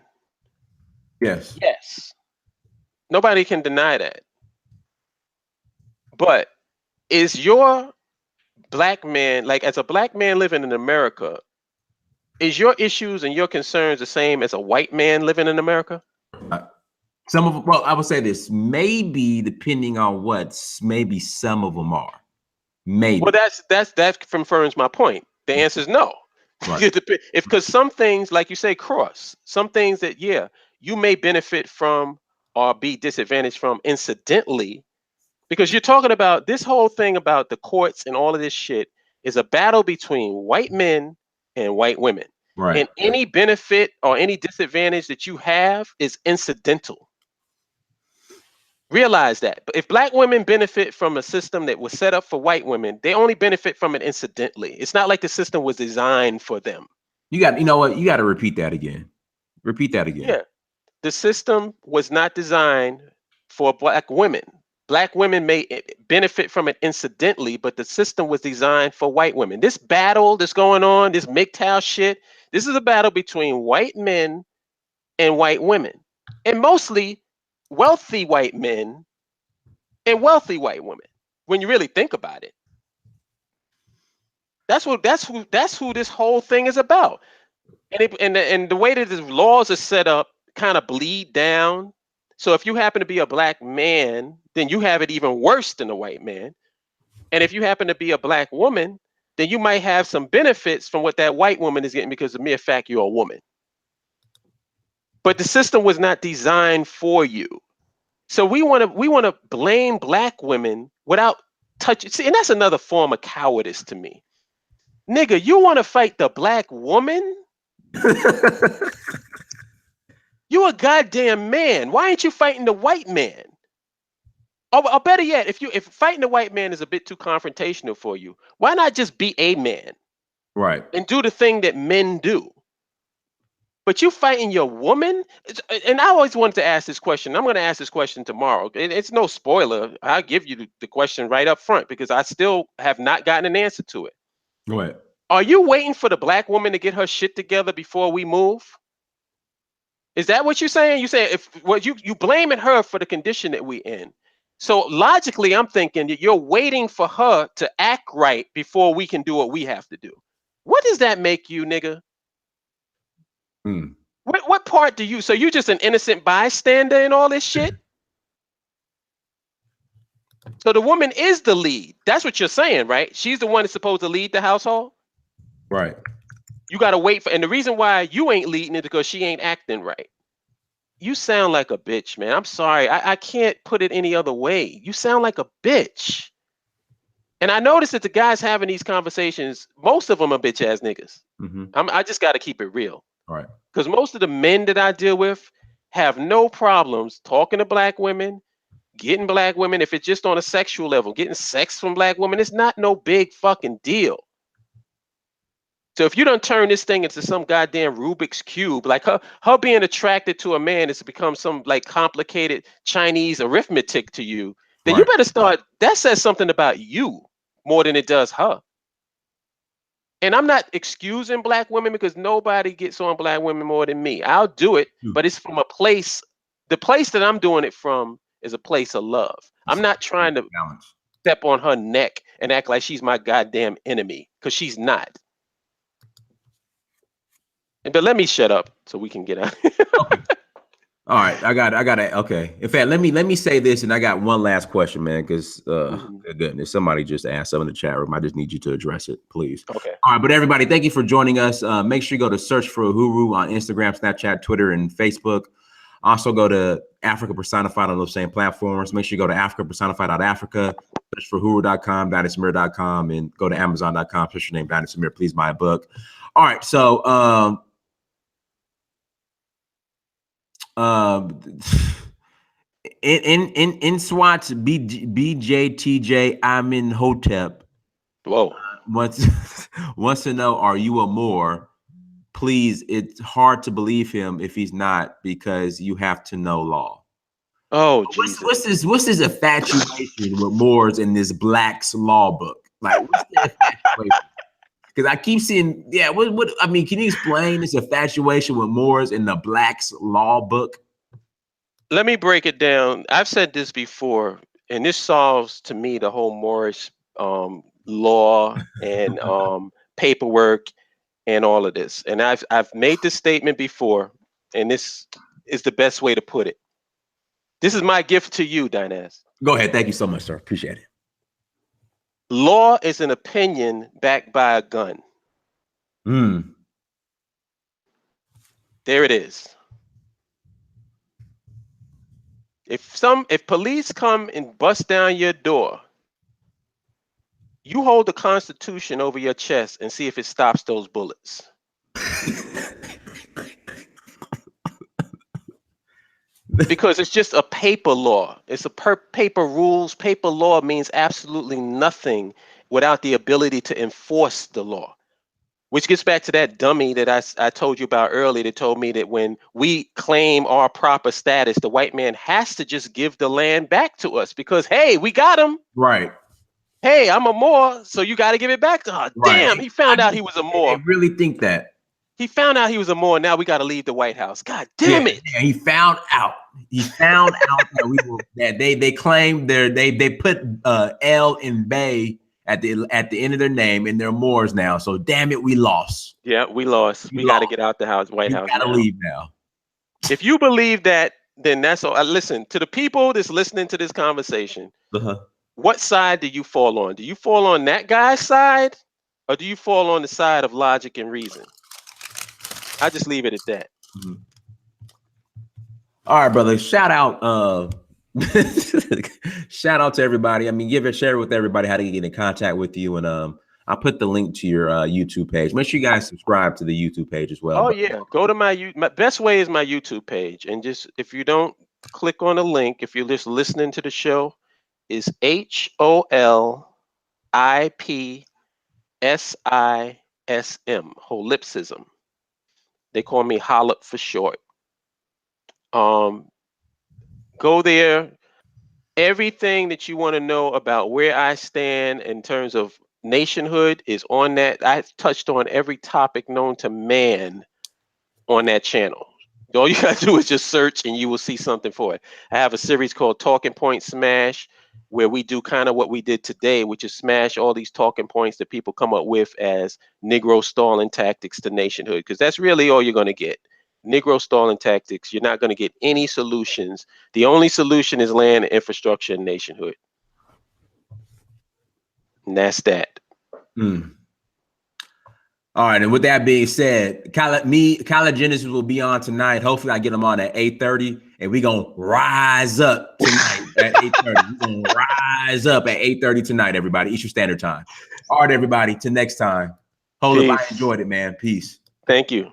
Yes. Yes. Nobody can deny that. But is your black man, like as a black man living in America, is your issues and your concerns the same as a white man living in America? Some of, well, I would say this, maybe depending on maybe some of them are. Maybe. Well, that confirms my point. The answer is no. Right. Because some things, like you say, cross. Some things that, yeah, you may benefit from or be disadvantaged from incidentally, because you're talking about this whole thing about the courts and all of this shit is a battle between white men and white women. Right. And any benefit or any disadvantage that you have is incidental. Realize that. But if black women benefit from a system that was set up for white women, they only benefit from it incidentally. It's not like the system was designed for them. You know what? You got to repeat that again. Repeat that again. Yeah. The system was not designed for black women. Black women may benefit from it incidentally, but the system was designed for white women. This battle that's going on, this MGTOW shit, this is a battle between white men and white women, and mostly wealthy white men and wealthy white women. When you really think about it, that's who this whole thing is about. And the way that the laws are set up kind of bleed down. So if you happen to be a black man, then you have it even worse than a white man. And if you happen to be a black woman, then you might have some benefits from what that white woman is getting because of the mere fact you're a woman. But the system was not designed for you. So we want to blame black women without touching. See, and that's another form of cowardice to me. Nigga, you want to fight the black woman? You a goddamn man. Why ain't you fighting the white man? Or better yet, if fighting the white man is a bit too confrontational for you, why not just be a man? Right. And do the thing that men do? But you fighting your woman? And I always wanted to ask this question. I'm going to ask this question tomorrow. It's no spoiler. I'll give you the question right up front because I still have not gotten an answer to it. Go ahead. Are you waiting for the black woman to get her shit together before we move? Is that what you're saying? You say you blaming her for the condition that we in. So logically, I'm thinking that you're waiting for her to act right before we can do what we have to do. What does that make you, nigga? What part do you? So you just an innocent bystander in all this shit? So the woman is the lead. That's what you're saying, right? She's the one that's supposed to lead the household. Right. You got to wait for, and the reason why you ain't leading it because she ain't acting right. You sound like a bitch, man. I'm sorry. I can't put it any other way. You sound like a bitch. And I noticed that the guys having these conversations, most of them are bitch ass niggas. I just got to keep it real. All right. Because most of the men that I deal with have no problems talking to black women, getting black women. If it's just on a sexual level, getting sex from black women, it's not no big fucking deal. So if you don't turn this thing into some goddamn Rubik's Cube, like her being attracted to a man is to become some like complicated Chinese arithmetic to you, then you better start. That says something about you more than it does her. And I'm not excusing black women because nobody gets on black women more than me. I'll do it, but it's from a place. The place that I'm doing it from is a place of love. I'm not trying to step on her neck and act like she's my goddamn enemy because she's not. But let me shut up so we can get out. Okay. All right, I got it. Okay. In fact, let me say this, and I got one last question, man, because goodness, somebody just asked something in the chat room. I just need you to address it, please. Okay. All right, but everybody, thank you for joining us. Make sure you go to search for Uhuru on Instagram, Snapchat, Twitter, and Facebook. Also go to Africa Personified on those same platforms. Make sure you go to africapersonified.africa, search for Uhuru.com, DynasTyMir.com, and go to Amazon.com, search your name, Dynasty Mir. Please buy a book. All right, so in SWAT's BJTJ, I'm in Hotep. Whoa. Wants to know, are you a Moor? Please, it's hard to believe him if he's not, because you have to know law. Oh, Jesus. What's this infatuation with Moors in this Black's law book? Like, what's the infatuation? Because I keep seeing, what I mean, can you explain this infatuation with Moors in the Black's law book? Let me break it down. I've said this before, and this solves to me the whole Moorish law and paperwork and all of this. And I've made this statement before, and this is the best way to put it. This is my gift to you, Dynas. Go ahead. Thank you so much, sir. Appreciate it. Law is an opinion backed by a gun. There it is. If police come and bust down your door, you hold the Constitution over your chest and see if it stops those bullets. Because it's just a paper law. It's a paper rules. Paper law means absolutely nothing without the ability to enforce the law. Which gets back to that dummy that I told you about earlier that told me that when we claim our proper status, the white man has to just give the land back to us because, hey, we got him. Right. Hey, I'm a Moor, so you got to give it back to her. Right. Damn, he found out he was a Moor. I really think that. He found out he was a Moor. Now we got to leave the White House. God damn it. Yeah, he found out. He found out that they claimed they put L in Bay at the end of their name, and they're Moors now. So damn it, we lost. Yeah, we lost. We got to get out the White House. We got to leave now. If you believe that, then that's all. Listen to the people that's listening to this conversation. What side do you fall on? Do you fall on that guy's side, or do you fall on the side of logic and reason? I just leave it at that. All right, brother. Shout out. Shout out to everybody. I mean, share with everybody how to get in contact with you, and I'll put the link to your YouTube page. Make sure you guys subscribe to the YouTube page as well. Oh yeah, go to my best way is my YouTube page, and just if you don't click on the link, if you're just listening to the show, is HOLIPSISM, Holipsism. They call me Holip for short. Go there. Everything that you want to know about where I stand in terms of nationhood is on that. I've touched on every topic known to man on that channel. All you gotta do is just search and you will see something for it. I have a series called Talking Point Smash, where we do kind of what we did today, which is smash all these talking points that people come up with as Negro stalling tactics to nationhood, because that's really all you're going to get. Negro stalling tactics. You're not going to get any solutions. The only solution is land, infrastructure, and nationhood. And that's that. All right, and with that being said, College Genesis will be on tonight. Hopefully, I get them on at 8:30, and we're gonna rise up tonight at 8:30. We're gonna rise up at 8:30 tonight, everybody, Eastern Standard Time. All right, everybody, till next time. Holip, I enjoyed it, man. Peace. Thank you.